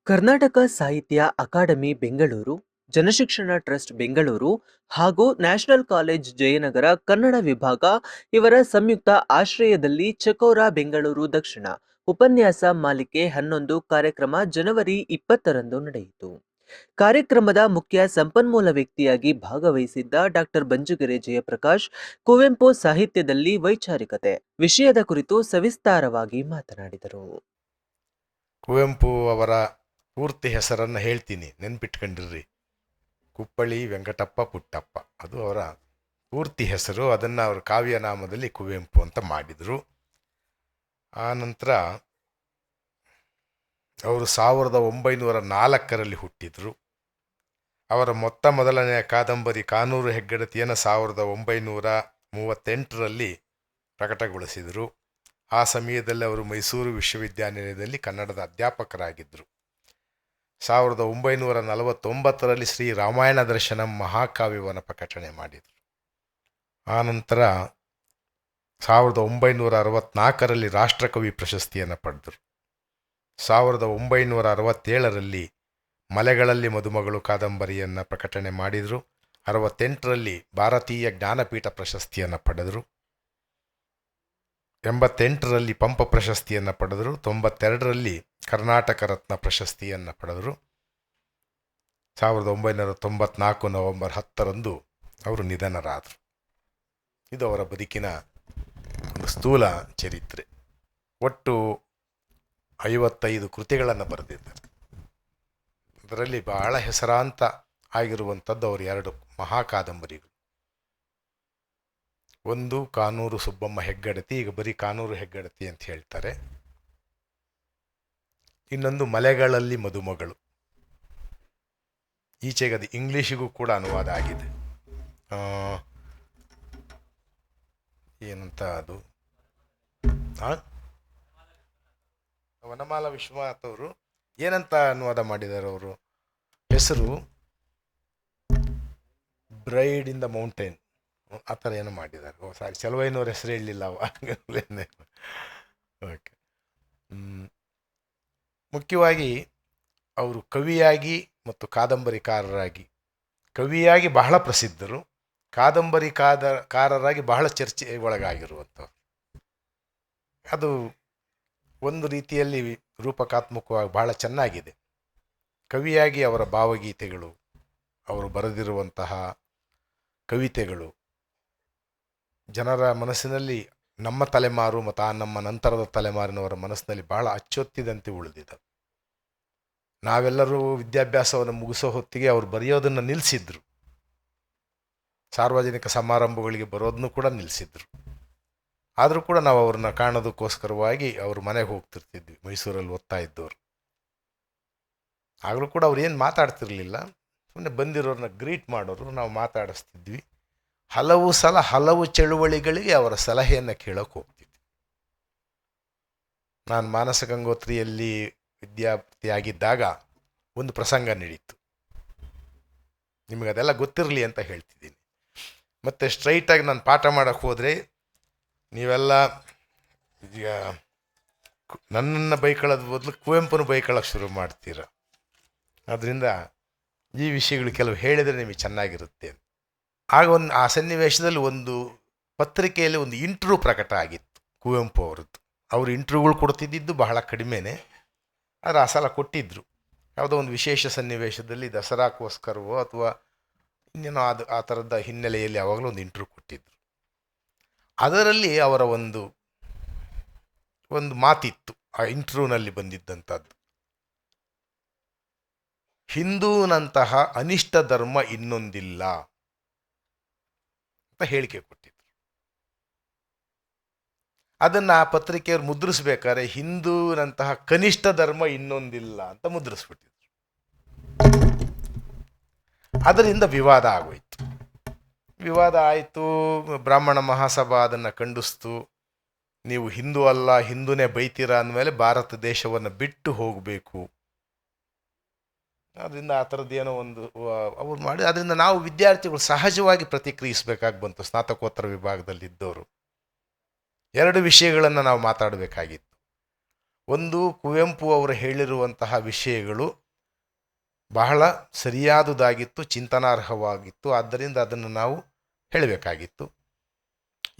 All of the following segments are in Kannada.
ಕರ್ನಾಟಕ ಸಾಹಿತ್ಯ ಅಕಾಡೆಮಿ ಬೆಂಗಳೂರು, ಜನಶಿಕ್ಷಣ ಟ್ರಸ್ಟ್ ಬೆಂಗಳೂರು ಹಾಗೂ ನ್ಯಾಷನಲ್ ಕಾಲೇಜ್ ಜಯನಗರ ಕನ್ನಡ ವಿಭಾಗ ಇವರ ಸಂಯುಕ್ತ ಆಶ್ರಯದಲ್ಲಿ ಚಕೋರ ಬೆಂಗಳೂರು ದಕ್ಷಿಣ ಉಪನ್ಯಾಸ ಮಾಲಿಕೆ 11 ಕಾರ್ಯಕ್ರಮ ಜನವರಿ 20ರಂದು ನಡೆಯಿತು. ಕಾರ್ಯಕ್ರಮದ ಮುಖ್ಯ ಸಂಪನ್ಮೂಲ ವ್ಯಕ್ತಿಯಾಗಿ ಭಾಗವಹಿಸಿದ್ದ ಡಾಕ್ಟರ್ ಬಂಜುಗೆರೆ ಜಯಪ್ರಕಾಶ್ ಕುವೆಂಪು ಸಾಹಿತ್ಯದಲ್ಲಿ ವೈಚಾರಿಕತೆ ವಿಷಯದ ಕುರಿತು ಸವಿಸ್ತಾರವಾಗಿ ಮಾತನಾಡಿದರು. ಕುವೆಂಪು ಅವರ ಪೂರ್ತಿ ಹೆಸರನ್ನು ಹೇಳ್ತೀನಿ, ನೆನ್ಪಿಟ್ಕೊಂಡಿರ್ರಿ. ಕುಪ್ಪಳಿ ವೆಂಕಟಪ್ಪ ಪುಟ್ಟಪ್ಪ, ಅದು ಅವರ ಪೂರ್ತಿ ಹೆಸರು. ಅದನ್ನು ಅವರು ಕಾವ್ಯನಾಮದಲ್ಲಿ ಕುವೆಂಪು ಅಂತ ಮಾಡಿದರು. ಆ ನಂತರ ಅವರು 1904ರಲ್ಲಿ ಹುಟ್ಟಿದರು. ಅವರ ಮೊದಲನೆಯ ಕಾದಂಬರಿ ಕಾನೂರು ಹೆಗ್ಗಡತಿಯನ್ನು 1938ರಲ್ಲಿ ಪ್ರಕಟಗೊಳಿಸಿದರು. ಆ ಸಮಯದಲ್ಲಿ ಅವರು ಮೈಸೂರು ವಿಶ್ವವಿದ್ಯಾನಿಲಯದಲ್ಲಿ ಕನ್ನಡದ ಅಧ್ಯಾಪಕರಾಗಿದ್ದರು. 1949ರಲ್ಲಿ ಶ್ರೀ ರಾಮಾಯಣ ದರ್ಶನಂ ಮಹಾಕಾವ್ಯವನ್ನು ಪ್ರಕಟಣೆ ಮಾಡಿದರು. ಆನಂತರ 1964ರಲ್ಲಿ ರಾಷ್ಟ್ರಕವಿ ಪ್ರಶಸ್ತಿಯನ್ನು ಪಡೆದರು. 1967ರಲ್ಲಿ ಮಲೆಗಳಲ್ಲಿ ಮದುಮಗಳು ಕಾದಂಬರಿಯನ್ನು ಪ್ರಕಟಣೆ ಮಾಡಿದರು. 68ರಲ್ಲಿ ಭಾರತೀಯ ಜ್ಞಾನಪೀಠ ಪ್ರಶಸ್ತಿಯನ್ನು ಪಡೆದರು. 88ರಲ್ಲಿ ಪಂಪ ಪ್ರಶಸ್ತಿಯನ್ನು ಪಡೆದರು. 92ರಲ್ಲಿ ಕರ್ನಾಟಕ ರತ್ನ ಪ್ರಶಸ್ತಿಯನ್ನು ಪಡೆದರು. 1994 ನವೆಂಬರ್ 10ರಂದು ಅವರು ನಿಧನರಾದರು. ಇದು ಅವರ ಬದುಕಿನ ಒಂದು ಸ್ಥೂಲ ಚರಿತ್ರೆ. ಒಟ್ಟು 55 ಕೃತಿಗಳನ್ನು ಬರೆದಿದ್ದಾರೆ. ಅದರಲ್ಲಿ ಬಹಳ ಹೆಸರಾಂತ ಆಗಿರುವಂಥದ್ದು ಅವರು 2 ಮಹಾಕಾದಂಬರಿಗಳು. ಒಂದು ಕಾನೂರು ಸುಬ್ಬಮ್ಮ ಹೆಗ್ಗಡತಿ, ಈಗ ಬರೀ ಕಾನೂರು ಹೆಗ್ಗಡತಿ ಅಂತ ಹೇಳ್ತಾರೆ. ಇನ್ನೊಂದು ಮಲೆಗಳಲ್ಲಿ ಮದುಮಗಳು. ಈಚೆಗೆ ಅದು ಇಂಗ್ಲೀಷಿಗೂ ಕೂಡ ಅನುವಾದ ಆಗಿದೆ. ಏನಂತ ಅದು ವನಮಾಲ ವಿಶ್ವನಾಥ್ ಅವರು ಏನಂತ ಅನುವಾದ ಮಾಡಿದ್ದಾರೆ? ಅವರು ಹೆಸರು ಬ್ರೈಡ್ ಇನ್ ದ ಮೌಂಟೇನ್, ಆ ಥರ ಏನೋ ಮಾಡಿದ್ದಾರೆ. ಸಾರಿ, ಚಲುವೈನವ್ರ ಹೆಸರು ಹೇಳಲಿಲ್ಲ ಓಕೆ. ಮುಖ್ಯವಾಗಿ ಅವರು ಕವಿಯಾಗಿ ಮತ್ತು ಕಾದಂಬರಿಕಾರರಾಗಿ, ಕವಿಯಾಗಿ ಬಹಳ ಪ್ರಸಿದ್ಧರು, ಕಾದಂಬರಿಕಾರರಾಗಿ ಬಹಳ ಚರ್ಚೆ ಒಳಗಾಗಿರುವಂಥವ್ರು. ಅದು ಒಂದು ರೀತಿಯಲ್ಲಿ ರೂಪಕಾತ್ಮಕವಾಗಿ ಬಹಳ ಚೆನ್ನಾಗಿದೆ. ಕವಿಯಾಗಿ ಅವರ ಭಾವಗೀತೆಗಳು, ಅವರು ಬರೆದಿರುವಂತಹ ಕವಿತೆಗಳು ಜನರ ಮನಸ್ಸಿನಲ್ಲಿ, ನಮ್ಮ ತಲೆಮಾರು ಮತ್ತು ನಮ್ಮ ನಂತರದ ತಲೆಮಾರಿನವರ ಮನಸ್ಸಿನಲ್ಲಿ ಬಹಳ ಅಚ್ಚೊತ್ತಿದಂತೆ ಉಳಿದಿದೆ. ನಾವೆಲ್ಲರೂ ವಿದ್ಯಾಭ್ಯಾಸವನ್ನು ಮುಗಿಸೋ ಹೊತ್ತಿಗೆ ಅವರು ಬರೆಯೋದನ್ನು ನಿಲ್ಲಿಸಿದ್ರು. ಸಾರ್ವಜನಿಕ ಸಮಾರಂಭಗಳಿಗೆ ಬರೋದನ್ನು ಕೂಡ ನಿಲ್ಲಿಸಿದ್ರು. ಆದರೂ ಕೂಡ ನಾವು ಅವ್ರನ್ನ ಕಾಣೋದಕ್ಕೋಸ್ಕರವಾಗಿ ಅವ್ರ ಮನೆಗೆ ಹೋಗ್ತಿರ್ತಿದ್ವಿ, ಮೈಸೂರಲ್ಲಿ ಓದ್ತಾ ಇದ್ದವರು. ಆಗಲೂ ಕೂಡ ಅವ್ರು ಏನು ಮಾತಾಡ್ತಿರ್ಲಿಲ್ಲ, ಸುಮ್ಮನೆ ಬಂದಿರೋರನ್ನ ಗ್ರೀಟ್ ಮಾಡೋರು, ನಾವು ಮಾತಾಡಿಸ್ತಿದ್ವಿ. ಹಲವು ಸಲ ಹಲವು ಚಳುವಳಿಗಳಿಗೆ ಅವರ ಸಲಹೆಯನ್ನು ಕೇಳೋಕೆ ಹೋಗ್ತಿದ್ವಿ. ನಾನು ಮಾನಸ ಗಂಗೋತ್ರಿಯಲ್ಲಿ ವಿದ್ಯಾರ್ಥಿಯಾಗಿದ್ದಾಗ ಒಂದು ಪ್ರಸಂಗ ನಡೀತು. ನಿಮಗದೆಲ್ಲ ಗೊತ್ತಿರಲಿ ಅಂತ ಹೇಳ್ತಿದ್ದೀನಿ. ಮತ್ತು ಸ್ಟ್ರೈಟಾಗಿ ನಾನು ಪಾಠ ಮಾಡೋಕ್ಕೆ ಹೋದರೆ ನೀವೆಲ್ಲ ಈಗ ನನ್ನನ್ನು ಬೈಕೊಳ್ಳೋದು ಬದಲು ಕುವೆಂಪುನ ಬೈಕೊಳ್ಳೋಕೆ ಶುರು ಮಾಡ್ತೀರ. ಆದ್ದರಿಂದ ಈ ವಿಷಯಗಳು ಕೆಲವು ಹೇಳಿದರೆ ನಿಮಗೆ ಚೆನ್ನಾಗಿರುತ್ತೆ. ಆಗ ಆ ಸನ್ನಿವೇಶದಲ್ಲಿ ಒಂದು ಪತ್ರಿಕೆಯಲ್ಲಿ ಒಂದು ಇಂಟರ್ವ್ಯೂ ಪ್ರಕಟ ಆಗಿತ್ತು ಕುವೆಂಪು ಅವರದ್ದು. ಅವರು ಇಂಟರ್ವ್ಯೂಗಳು ಕೊಡ್ತಿದ್ದಿದ್ದು ಬಹಳ ಕಡಿಮೆನೇ, ಆದರೆ ಆ ಸಲ ಕೊಟ್ಟಿದ್ದರು. ಯಾವುದೋ ಒಂದು ವಿಶೇಷ ಸನ್ನಿವೇಶದಲ್ಲಿ, ದಸರಾಕ್ಕೋಸ್ಕರವೋ ಅಥವಾ ಇನ್ನೇನೋ ಆ ಥರದ ಹಿನ್ನೆಲೆಯಲ್ಲಿ ಯಾವಾಗಲೂ ಒಂದು ಇಂಟರ್ವ್ಯೂ ಕೊಟ್ಟಿದ್ದರು. ಅದರಲ್ಲಿ ಅವರ ಒಂದು ಮಾತಿತ್ತು ಆ ಇಂಟರ್ವ್ಯೂನಲ್ಲಿ ಬಂದಿದ್ದಂಥದ್ದು. ಹಿಂದೂನಂತಹ ಅನಿಷ್ಟ ಧರ್ಮ ಇನ್ನೊಂದಿಲ್ಲ ಅಂತ ಹೇಳಿಕೆ ಕೊಟ್ಟಿದ್ರು. ಅದನ್ನು ಆ ಪತ್ರಿಕೆಯವರು ಮುದ್ರಿಸ್ಬೇಕಾದ್ರೆ ಹಿಂದೂನಂತಹ ಕನಿಷ್ಠ ಧರ್ಮ ಇನ್ನೊಂದಿಲ್ಲ ಅಂತ ಮುದ್ರಿಸ್ಬಿಟ್ಟಿದ್ರು. ಅದರಿಂದ ವಿವಾದ ಆಗೋಯ್ತು. ವಿವಾದ ಆಯಿತು. ಬ್ರಾಹ್ಮಣ ಮಹಾಸಭಾ ಅದನ್ನು ಖಂಡಿಸ್ತು. ನೀವು ಹಿಂದೂ ಅಲ್ಲ, ಹಿಂದೂನೇ ಬೈತೀರಾ ಅಂದಮೇಲೆ ಭಾರತ ದೇಶವನ್ನು ಬಿಟ್ಟು ಹೋಗಬೇಕು. ಅದರಿಂದ ಆ ಥರದ್ದೇನೋ ಒಂದು ಅವ್ರು ಮಾಡಿ, ಅದರಿಂದ ನಾವು ವಿದ್ಯಾರ್ಥಿಗಳು ಸಹಜವಾಗಿ ಪ್ರತಿಕ್ರಿಯಿಸಬೇಕಾಗಿ ಬಂತು. ಸ್ನಾತಕೋತ್ತರ ವಿಭಾಗದಲ್ಲಿದ್ದವರು 2 ವಿಷಯಗಳನ್ನು ನಾವು ಮಾತಾಡಬೇಕಾಗಿತ್ತು. ಒಂದು, ಕುವೆಂಪು ಅವರು ಹೇಳಿರುವಂತಹ ವಿಷಯಗಳು ಬಹಳ ಸರಿಯಾದುದಾಗಿತ್ತು, ಚಿಂತನಾರ್ಹವಾಗಿತ್ತು, ಆದ್ದರಿಂದ ಅದನ್ನು ನಾವು ಹೇಳಬೇಕಾಗಿತ್ತು.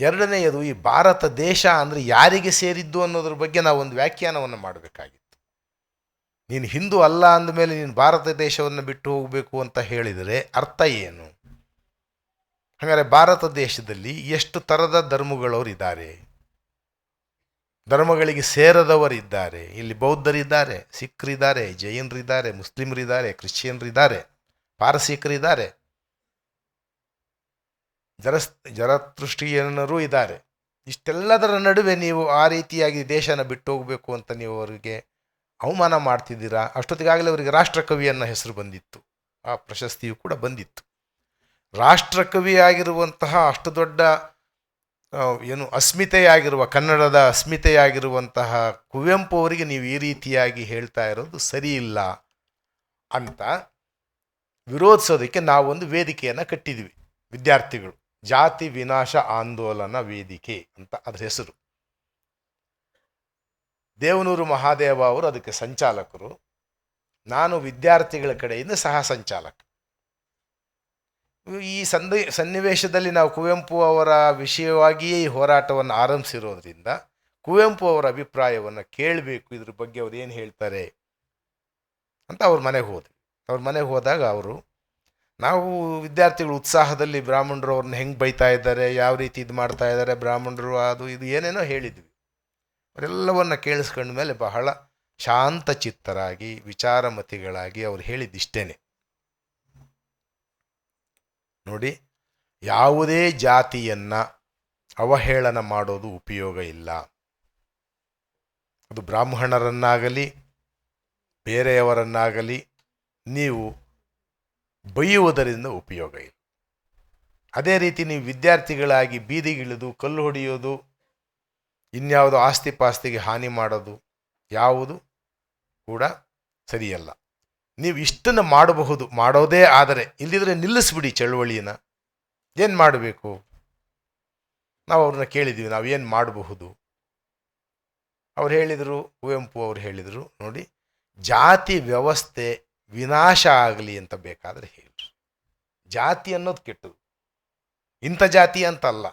ಎರಡನೆಯದು, ಈ ಭಾರತ ದೇಶ ಅಂದರೆ ಯಾರಿಗೆ ಸೇರಿದ್ದು ಅನ್ನೋದ್ರ ಬಗ್ಗೆ ನಾವು ಒಂದು ವ್ಯಾಖ್ಯಾನವನ್ನು ಮಾಡಬೇಕಾಗಿತ್ತು. ನೀನು ಹಿಂದೂ ಅಲ್ಲ ಅಂದಮೇಲೆ ನೀನು ಭಾರತ ದೇಶವನ್ನು ಬಿಟ್ಟು ಹೋಗಬೇಕು ಅಂತ ಹೇಳಿದರೆ ಅರ್ಥ ಏನು? ಹಾಗಾದರೆ ಭಾರತ ದೇಶದಲ್ಲಿ ಎಷ್ಟು ಥರದ ಧರ್ಮಗಳವರಿದ್ದಾರೆ, ಧರ್ಮಗಳಿಗೆ ಸೇರದವರಿದ್ದಾರೆ. ಇಲ್ಲಿ ಬೌದ್ಧರಿದ್ದಾರೆ, ಸಿಖ್ರಿದ್ದಾರೆ, ಜೈನರಿದ್ದಾರೆ, ಮುಸ್ಲಿಮರಿದ್ದಾರೆ, ಕ್ರಿಶ್ಚಿಯನ್ರಿದ್ದಾರೆ, ಪಾರಸೀಕರಿದ್ದಾರೆ, ಜರತೃಷ್ಟಿಯನ್ನರೂ ಇದ್ದಾರೆ. ಇಷ್ಟೆಲ್ಲದರ ನಡುವೆ ನೀವು ಆ ರೀತಿಯಾಗಿ ದೇಶನ ಬಿಟ್ಟು ಹೋಗಬೇಕು ಅಂತ ನೀವು ಅವರಿಗೆ ಅವಮಾನ ಮಾಡ್ತಿದ್ದೀರಾ. ಅಷ್ಟೊತ್ತಿಗಾಗಲೇ ಅವರಿಗೆ ರಾಷ್ಟ್ರಕವಿ ಅನ್ನೋ ಹೆಸರು ಬಂದಿತ್ತು, ಆ ಪ್ರಶಸ್ತಿಯು ಕೂಡ ಬಂದಿತ್ತು. ರಾಷ್ಟ್ರಕವಿಯಾಗಿರುವಂತಹ ಅಷ್ಟು ದೊಡ್ಡ ಅಸ್ಮಿತೆಯಾಗಿರುವ, ಕನ್ನಡದ ಅಸ್ಮಿತೆಯಾಗಿರುವಂತಹ ಕುವೆಂಪು ಅವರಿಗೆ ನೀವು ಈ ರೀತಿಯಾಗಿ ಹೇಳ್ತಾ ಇರೋದು ಸರಿ ಇಲ್ಲ ಅಂತ ವಿರೋಧಿಸೋದಕ್ಕೆ ನಾವೊಂದು ವೇದಿಕೆಯನ್ನು ಕಟ್ಟಿದ್ವಿ, ವಿದ್ಯಾರ್ಥಿಗಳು. ಜಾತಿ ವಿನಾಶ ಆಂದೋಲನ ವೇದಿಕೆ ಅಂತ ಅದರ ಹೆಸರು. ದೇವನೂರು ಮಹಾದೇವ ಅವರು ಅದಕ್ಕೆ ಸಂಚಾಲಕರು, ನಾನು ವಿದ್ಯಾರ್ಥಿಗಳ ಕಡೆಯಿಂದ ಸಹ ಸಂಚಾಲಕ. ಈ ಸನ್ನಿವೇಶದಲ್ಲಿ ನಾವು ಕುವೆಂಪು ಅವರ ವಿಷಯವಾಗಿಯೇ ಈ ಹೋರಾಟವನ್ನು ಆರಂಭಿಸಿರೋದ್ರಿಂದ ಕುವೆಂಪು ಅವರ ಅಭಿಪ್ರಾಯವನ್ನು ಕೇಳಬೇಕು, ಇದ್ರ ಬಗ್ಗೆ ಅವ್ರು ಏನು ಹೇಳ್ತಾರೆ ಅಂತ ಅವ್ರ ಮನೆಗೆ ಹೋದ್ವಿ. ಅವ್ರ ಮನೆಗೆ ಹೋದಾಗ ನಾವು ವಿದ್ಯಾರ್ಥಿಗಳು ಉತ್ಸಾಹದಲ್ಲಿ ಬ್ರಾಹ್ಮಣರು ಅವ್ರನ್ನ ಹೆಂಗೆ ಬೈತಾ ಇದ್ದಾರೆ, ಯಾವ ರೀತಿ ಇದು ಮಾಡ್ತಾ ಇದ್ದಾರೆ, ಬ್ರಾಹ್ಮಣರು ಅದು ಇದು ಏನೇನೋ ಹೇಳಿದ್ವಿ. ಅವರೆಲ್ಲವನ್ನು ಕೇಳಿಸ್ಕೊಂಡ ಮೇಲೆ ಬಹಳ ಶಾಂತ ಚಿತ್ತರಾಗಿ, ವಿಚಾರಮತಿಗಳಾಗಿ ಅವ್ರು ಹೇಳಿದ್ದಿಷ್ಟೇನೆ, ನೋಡಿ, ಯಾವುದೇ ಜಾತಿಯನ್ನು ಅವಹೇಳನ ಮಾಡೋದು ಉಪಯೋಗ ಇಲ್ಲ. ಅದು ಬ್ರಾಹ್ಮಣರನ್ನಾಗಲಿ ಬೇರೆಯವರನ್ನಾಗಲಿ ನೀವು ಬೈಯುವುದರಿಂದ ಉಪಯೋಗ ಇಲ್ಲ. ಅದೇ ರೀತಿ ನೀವು ವಿದ್ಯಾರ್ಥಿಗಳಾಗಿ ಬೀದಿಗಿಳಿದು ಕಲ್ಲು ಹೊಡೆಯೋದು, ಇನ್ಯಾವುದೋ ಆಸ್ತಿ ಪಾಸ್ತಿಗೆ ಹಾನಿ ಮಾಡೋದು ಯಾವುದು ಕೂಡ ಸರಿಯಲ್ಲ. ನೀವು ಇಷ್ಟನ್ನು ಮಾಡಬಹುದು, ಮಾಡೋದೇ ಆದರೆ. ಇಲ್ಲದಿದ್ದರೆ ನಿಲ್ಲಿಸ್ಬಿಡಿ ಚಳುವಳಿನ. ಏನು ಮಾಡಬೇಕು? ನಾವು ಅವ್ರನ್ನ ಕೇಳಿದ್ವಿ, ನಾವೇನು ಮಾಡಬಹುದು? ಅವ್ರು ಹೇಳಿದರು, ಕುವೆಂಪು ಅವರು ಹೇಳಿದರು, ನೋಡಿ, ಜಾತಿ ವ್ಯವಸ್ಥೆ ವಿನಾಶ ಆಗಲಿ ಅಂತ ಬೇಕಾದರೆ ಹೇಳ್ರಿ. ಜಾತಿ ಅನ್ನೋದು ಕೆಟ್ಟದು, ಇಂಥ ಜಾತಿ ಅಂತಲ್ಲ,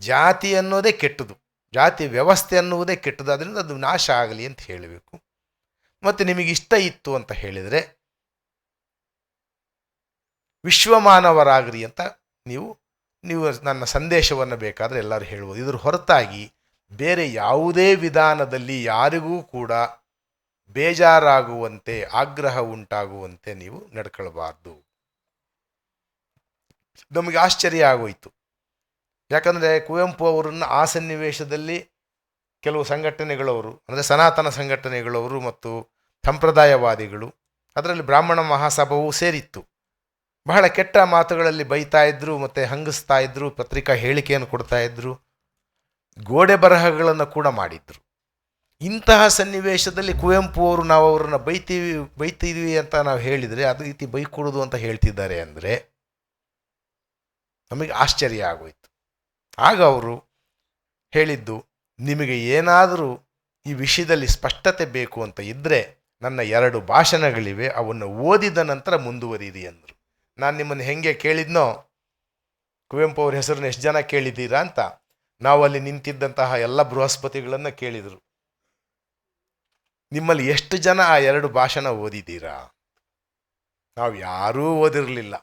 ಜಾತಿ ಅನ್ನೋದೇ ಕೆಟ್ಟದು, ಜಾತಿ ವ್ಯವಸ್ಥೆ ಅನ್ನುವುದೇ ಕೆಟ್ಟದು, ಅದರಿಂದ ಅದು ನಾಶ ಆಗಲಿ ಅಂತ ಹೇಳಬೇಕು. ಮತ್ತು ನಿಮಗಿಷ್ಟ ಇತ್ತು ಅಂತ ಹೇಳಿದರೆ ವಿಶ್ವಮಾನವರಾಗ್ರಿ ಅಂತ ನೀವು ನನ್ನ ಸಂದೇಶವನ್ನು ಬೇಕಾದರೆ ಎಲ್ಲರೂ ಹೇಳ್ಬೋದು. ಇದ್ರ ಹೊರತಾಗಿ ಬೇರೆ ಯಾವುದೇ ವಿಧಾನದಲ್ಲಿ ಯಾರಿಗೂ ಕೂಡ ಬೇಜಾರಾಗುವಂತೆ, ಆಗ್ರಹ ಉಂಟಾಗುವಂತೆ ನೀವು ನಡ್ಕೊಳ್ಬಾರ್ದು. ನಮಗೆ ಆಶ್ಚರ್ಯ ಆಗೋಯಿತು. ಯಾಕಂದರೆ ಕುವೆಂಪು ಅವರನ್ನು ಆ ಸನ್ನಿವೇಶದಲ್ಲಿ ಕೆಲವು ಸಂಘಟನೆಗಳವರು, ಅಂದರೆ ಸನಾತನ ಸಂಘಟನೆಗಳವರು ಮತ್ತು ಸಂಪ್ರದಾಯವಾದಿಗಳು, ಅದರಲ್ಲಿ ಬ್ರಾಹ್ಮಣ ಮಹಾಸಭಾವೂ ಸೇರಿತ್ತು, ಬಹಳ ಕೆಟ್ಟ ಮಾತುಗಳಲ್ಲಿ ಬೈತಾ ಇದ್ದರು, ಮತ್ತು ಹಂಗಿಸ್ತಾ ಇದ್ದರು, ಪತ್ರಿಕಾ ಹೇಳಿಕೆಯನ್ನು ಕೊಡ್ತಾ ಇದ್ದರು, ಗೋಡೆ ಬರಹಗಳನ್ನು ಕೂಡ ಮಾಡಿದ್ರು. ಇಂತಹ ಸನ್ನಿವೇಶದಲ್ಲಿ ಕುವೆಂಪು ಅವರು ನಾವು ಅವರನ್ನು ಬೈತೀವಿ ಅಂತ ನಾವು ಹೇಳಿದರೆ ಅದು ರೀತಿ ಬೈಕೊಡೋದು ಅಂತ ಹೇಳ್ತಿದ್ದಾರೆ ಅಂದರೆ ನಮಗೆ ಆಶ್ಚರ್ಯ ಆಗೋಯ್ತು. ಆಗ ಅವರು ಹೇಳಿದ್ದು, ನಿಮಗೆ ಏನಾದರೂ ಈ ವಿಷಯದಲ್ಲಿ ಸ್ಪಷ್ಟತೆ ಬೇಕು ಅಂತ ಇದ್ದರೆ ನನ್ನ 2 ಭಾಷಣಗಳಿವೆ, ಅವನ್ನು ಓದಿದ ನಂತರ ಮುಂದುವರಿಯಿರಿ ಅಂದರು. ನಾನು ನಿಮ್ಮನ್ನು ಹೆಂಗೆ ಕೇಳಿದ್ನೋ, ಕುವೆಂಪು ಅವ್ರ ಹೆಸರನ್ನು ಎಷ್ಟು ಜನ ಕೇಳಿದ್ದೀರಾ ಅಂತ, ನಾವು ಅಲ್ಲಿ ನಿಂತಿದ್ದಂತಹ ಎಲ್ಲ ಬೃಹಸ್ಪತಿಗಳನ್ನು ಕೇಳಿದರು, ನಿಮ್ಮಲ್ಲಿ ಎಷ್ಟು ಜನ ಆ 2 ಭಾಷಣ ಓದಿದ್ದೀರಾ? ನಾವು ಯಾರೂ ಓದಿರಲಿಲ್ಲ.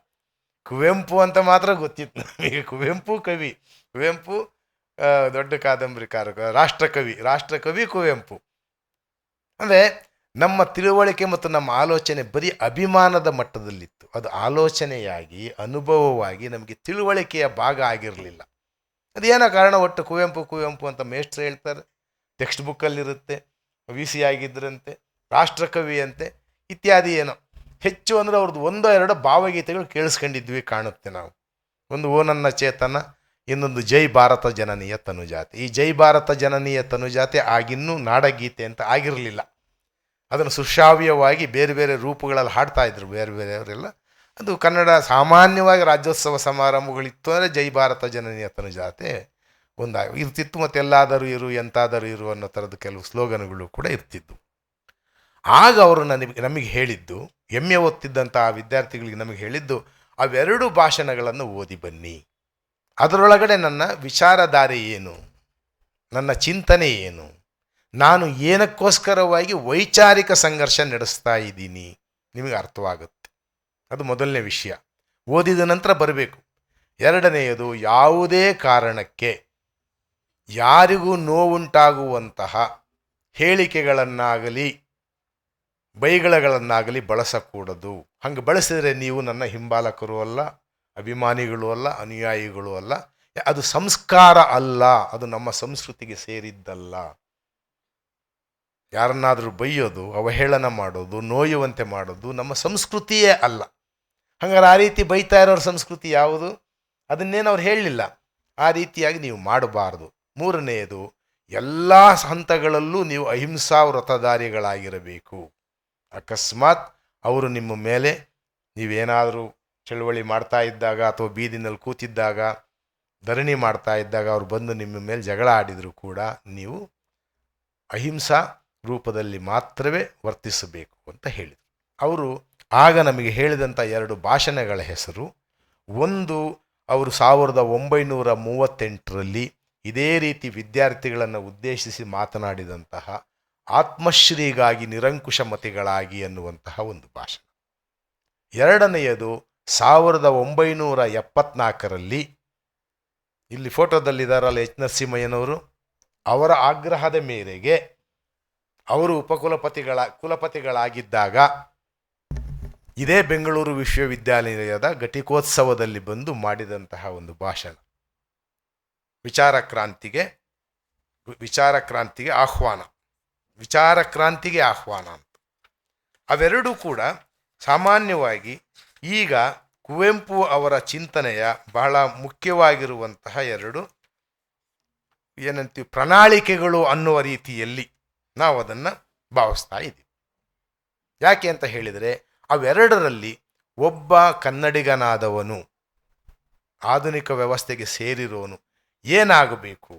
ಕುವೆಂಪು ಅಂತ ಮಾತ್ರ ಗೊತ್ತಿತ್ತು ನಮಗೆ. ಕುವೆಂಪು ಕವಿ, ಕುವೆಂಪು ದೊಡ್ಡ ಕಾದಂಬರಿಕಾರ, ರಾಷ್ಟ್ರಕವಿ ಕುವೆಂಪು. ಅಂದರೆ ನಮ್ಮ ತಿಳುವಳಿಕೆ ಮತ್ತು ನಮ್ಮ ಆಲೋಚನೆ ಬರೀ ಅಭಿಮಾನದ ಮಟ್ಟದಲ್ಲಿತ್ತು. ಅದು ಆಲೋಚನೆಯಾಗಿ, ಅನುಭವವಾಗಿ ನಮಗೆ ತಿಳುವಳಿಕೆಯ ಭಾಗ ಆಗಿರಲಿಲ್ಲ. ಅದೇನೋ ಕಾರಣ, ಒಟ್ಟು ಕುವೆಂಪು ಅಂತ ಮೇಷ್ಟ್ರು ಹೇಳ್ತಾರೆ, ಟೆಕ್ಸ್ಟ್ ಬುಕ್ಕಲ್ಲಿರುತ್ತೆ, VC ಆಗಿದ್ದರಂತೆ, ರಾಷ್ಟ್ರಕವಿ ಅಂತೆ, ಇತ್ಯಾದಿ. ಏನೋ ಹೆಚ್ಚು ಅಂದರೆ ಅವ್ರದ್ದು 1-2 ಭಾವಗೀತೆಗಳು ಕೇಳಿಸ್ಕೊಂಡಿದ್ವಿ ಕಾಣುತ್ತೆ ನಾವು. ಒಂದು ಓ ನನ್ನ ಚೇತನ, ಇನ್ನೊಂದು ಜೈ ಭಾರತ ಜನನೀಯ ತನುಜಾತೆ. ಈ ಜೈ ಭಾರತ ಜನನೀಯ ತನುಜಾತೆ ಆಗಿನ್ನೂ ನಾಡಗೀತೆ ಅಂತ ಆಗಿರಲಿಲ್ಲ. ಅದನ್ನು ಸುಶ್ರಾವ್ಯವಾಗಿ ಬೇರೆ ಬೇರೆ ರೂಪಗಳಲ್ಲಿ ಹಾಡ್ತಾ ಇದ್ರು ಬೇರೆಯವರೆಲ್ಲ. ಅದು ಕನ್ನಡ ಸಾಮಾನ್ಯವಾಗಿ ರಾಜ್ಯೋತ್ಸವ ಸಮಾರಂಭಗಳಿತ್ತು ಅಂದರೆ ಜೈ ಭಾರತ ಜನನೀಯ ತನುಜಾತೆ ಇರ್ತಿತ್ತು. ಮತ್ತು ಎಲ್ಲಾದರೂ ಇರು, ಎಂತಾದರೂ ಇರು ಅನ್ನೋ ಥರದ ಕೆಲವು ಸ್ಲೋಗನ್ಗಳು ಕೂಡ ಇರ್ತಿದ್ವು. ಆಗ ಅವರು ನಮಗೆ ಹೇಳಿದ್ದು, ಎಮ್ಮೆ ಓದ್ತಿದ್ದಂಥ ಆ ವಿದ್ಯಾರ್ಥಿಗಳಿಗೆ ನಮಗೆ ಹೇಳಿದ್ದು, ಅವೆರಡು ಭಾಷಣಗಳನ್ನು ಓದಿ ಬನ್ನಿ. ಅದರೊಳಗಡೆ ನನ್ನ ವಿಚಾರಧಾರೆ ಏನು, ನನ್ನ ಚಿಂತನೆ ಏನು, ನಾನು ಏನಕ್ಕೋಸ್ಕರವಾಗಿ ವೈಚಾರಿಕ ಸಂಘರ್ಷ ನಡೆಸ್ತಾ ಇದ್ದೀನಿ, ನಿಮಗೆ ಅರ್ಥವಾಗುತ್ತೆ. ಅದು ಮೊದಲನೇ ವಿಷಯ. ಓದಿದ ನಂತರ ಬರಬೇಕು. ಎರಡನೆಯದು, ಯಾವುದೇ ಕಾರಣಕ್ಕೆ ಯಾರಿಗೂ ನೋವುಂಟಾಗುವಂತಹ ಹೇಳಿಕೆಗಳನ್ನಾಗಲಿ ಬೈಗಳನ್ನಾಗಲಿ ಬಳಸಕೂಡದು. ಹಂಗೆ ಬಳಸಿದರೆ ನೀವು ನನ್ನ ಹಿಂಬಾಲಕರು ಅಲ್ಲ, ಅಭಿಮಾನಿಗಳು ಅಲ್ಲ, ಅನುಯಾಯಿಗಳು ಅಲ್ಲ. ಅದು ಸಂಸ್ಕಾರ ಅಲ್ಲ, ಅದು ನಮ್ಮ ಸಂಸ್ಕೃತಿಗೆ ಸೇರಿದ್ದಲ್ಲ. ಯಾರನ್ನಾದರೂ ಬೈಯೋದು, ಅವಹೇಳನ ಮಾಡೋದು, ನೋಯುವಂತೆ ಮಾಡೋದು ನಮ್ಮ ಸಂಸ್ಕೃತಿಯೇ ಅಲ್ಲ. ಹಂಗಾರೆ ಆ ರೀತಿ ಬೈತಾ ಇರೋರ ಸಂಸ್ಕೃತಿ ಯಾವುದು? ಅದನ್ನೇನು ಅವ್ರು ಹೇಳಲಿಲ್ಲ. ಆ ರೀತಿಯಾಗಿ ನೀವು ಮಾಡಬಾರ್ದು. ಮೂರನೆಯದು, ಎಲ್ಲ ಹಂತಗಳಲ್ಲೂ ನೀವು ಅಹಿಂಸಾ ವ್ರತಧಾರಿಗಳಾಗಿರಬೇಕು. ಅಕಸ್ಮಾತ್ ಅವರು ನಿಮ್ಮ ಮೇಲೆ, ನೀವೇನಾದರೂ ಚಳುವಳಿ ಮಾಡ್ತಾ ಇದ್ದಾಗ ಅಥವಾ ಬೀದಿನಲ್ಲಿ ಕೂತಿದ್ದಾಗ, ಧರಣಿ ಮಾಡ್ತಾ ಇದ್ದಾಗ ಅವ್ರು ಬಂದು ನಿಮ್ಮ ಮೇಲೆ ಜಗಳ ಆಡಿದರೂ ಕೂಡ ನೀವು ಅಹಿಂಸಾ ರೂಪದಲ್ಲಿ ಮಾತ್ರವೇ ವರ್ತಿಸಬೇಕು ಅಂತ ಹೇಳಿದರು. ಅವರು ಆಗ ನಮಗೆ ಹೇಳಿದಂಥ ಎರಡು ಭಾಷಣಗಳ ಹೆಸರು, ಒಂದು ಅವರು 1938ರಲ್ಲಿ ಇದೇ ರೀತಿ ವಿದ್ಯಾರ್ಥಿಗಳನ್ನು ಉದ್ದೇಶಿಸಿ ಮಾತನಾಡಿದಂತಹ ಆತ್ಮಶ್ರೀಗಾಗಿ ನಿರಂಕುಶಮತಿಗಳಾಗಿ ಅನ್ನುವಂತಹ ಒಂದು ಭಾಷಣ. ಎರಡನೆಯದು 1974ರಲ್ಲಿ, ಇಲ್ಲಿ ಫೋಟೋದಲ್ಲಿದ್ದಾರಲ್ಲ ಎಚ್ ನರಸಿಂಹಯ್ಯನವರು, ಅವರ ಆಗ್ರಹದ ಮೇರೆಗೆ ಅವರು ಕುಲಪತಿಗಳಾಗಿದ್ದಾಗ ಇದೇ ಬೆಂಗಳೂರು ವಿಶ್ವವಿದ್ಯಾನಿಲಯದ ಘಟಿಕೋತ್ಸವದಲ್ಲಿ ಬಂದು ಮಾಡಿದಂತಹ ಒಂದು ಭಾಷಣ, ವಿಚಾರಕ್ರಾಂತಿಗೆ ಆಹ್ವಾನ ಅಂತ. ಅವೆರಡೂ ಕೂಡ ಸಾಮಾನ್ಯವಾಗಿ ಈಗ ಕುವೆಂಪು ಅವರ ಚಿಂತನೆಯ ಬಹಳ ಮುಖ್ಯವಾಗಿರುವಂತಹ ಎರಡು ಏನಂತೀವಿ ಪ್ರಣಾಳಿಕೆಗಳು ಅನ್ನುವ ರೀತಿಯಲ್ಲಿ ನಾವು ಅದನ್ನು ಭಾವಿಸ್ತಾ ಇದ್ದೀವಿ. ಯಾಕೆ ಅಂತ ಹೇಳಿದರೆ, ಅವೆರಡರಲ್ಲಿ ಒಬ್ಬ ಕನ್ನಡಿಗನಾದವನು, ಆಧುನಿಕ ವ್ಯವಸ್ಥೆಗೆ ಸೇರಿರೋನು ಏನಾಗಬೇಕು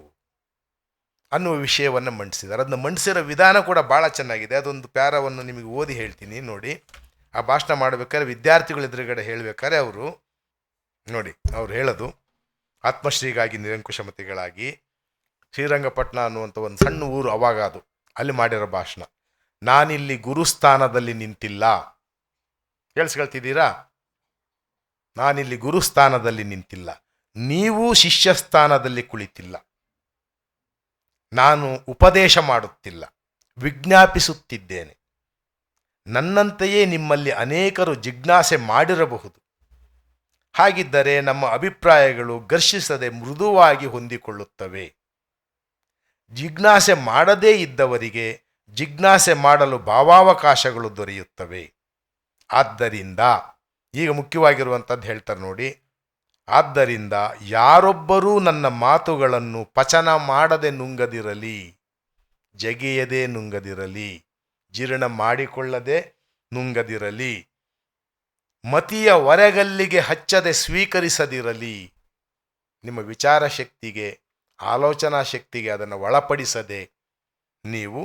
ಅನ್ನುವ ವಿಷಯವನ್ನು ಮಂಡಿಸಿದ್ದಾರೆ. ಅದನ್ನು ಮಂಡಿಸಿರೋ ವಿಧಾನ ಕೂಡ ಭಾಳ ಚೆನ್ನಾಗಿದೆ. ಅದೊಂದು ಪ್ಯಾರವನ್ನು ನಿಮಗೆ ಓದಿ ಹೇಳ್ತೀನಿ ನೋಡಿ. ಆ ಭಾಷಣ ಮಾಡಬೇಕಾದ್ರೆ ವಿದ್ಯಾರ್ಥಿಗಳ ಎದುರುಗಡೆ ಹೇಳಬೇಕಾದ್ರೆ ಅವರು ಹೇಳೋದು, ಆತ್ಮಶ್ರೀಗಾಗಿ ನಿರಂಕುಶಮತಿಗಳಾಗಿ, ಶ್ರೀರಂಗಪಟ್ಟಣ ಅನ್ನುವಂಥ ಒಂದು ಸಣ್ಣ ಊರು ಅವಾಗ, ಅದು ಅಲ್ಲಿ ಮಾಡಿರೋ ಭಾಷಣ. ನಾನಿಲ್ಲಿ ಗುರುಸ್ಥಾನದಲ್ಲಿ ನಿಂತಿಲ್ಲ, ಕೇಳಿಸ್ಕೊಳ್ತಿದ್ದೀರಾ? ನಾನಿಲ್ಲಿ ಗುರುಸ್ಥಾನದಲ್ಲಿ ನಿಂತಿಲ್ಲ, ನೀವು ಶಿಷ್ಯಸ್ಥಾನದಲ್ಲಿ ಕುಳಿತಿಲ್ಲ. ನಾನು ಉಪದೇಶ ಮಾಡುತ್ತಿಲ್ಲ, ವಿಜ್ಞಾಪಿಸುತ್ತಿದ್ದೇನೆ. ನನ್ನಂತೆಯೇ ನಿಮ್ಮಲ್ಲಿ ಅನೇಕರು ಜಿಜ್ಞಾಸೆ ಮಾಡಿರಬಹುದು. ಹಾಗಿದ್ದರೆ ನಮ್ಮ ಅಭಿಪ್ರಾಯಗಳು ಘರ್ಷಿಸದೆ ಮೃದುವಾಗಿ ಹೊಂದಿಕೊಳ್ಳುತ್ತವೆ. ಜಿಜ್ಞಾಸೆ ಮಾಡದೇ ಇದ್ದವರಿಗೆ ಜಿಜ್ಞಾಸೆ ಮಾಡಲು ಭಾವಾವಕಾಶಗಳು ದೊರೆಯುತ್ತವೆ. ಆದ್ದರಿಂದ ಈಗ ಮುಖ್ಯವಾಗಿರುವಂಥದ್ದು ಹೇಳ್ತಾರೆ ನೋಡಿ, ಆದ್ದರಿಂದ ಯಾರೊಬ್ಬರೂ ನನ್ನ ಮಾತುಗಳನ್ನು ಪಚನ ಮಾಡದೆ ನುಂಗದಿರಲಿ, ಜಗಿಯದೆ ನುಂಗದಿರಲಿ, ಜೀರ್ಣ ಮಾಡಿಕೊಳ್ಳದೆ ನುಂಗದಿರಲಿ, ಮತಿಯ ಹೊರಗಲ್ಲಿಗೆ ಹಚ್ಚದೆ ಸ್ವೀಕರಿಸದಿರಲಿ. ನಿಮ್ಮ ವಿಚಾರ ಶಕ್ತಿಗೆ, ಆಲೋಚನಾ ಶಕ್ತಿಗೆ ಅದನ್ನು ಒಳಪಡಿಸದೆ ನೀವು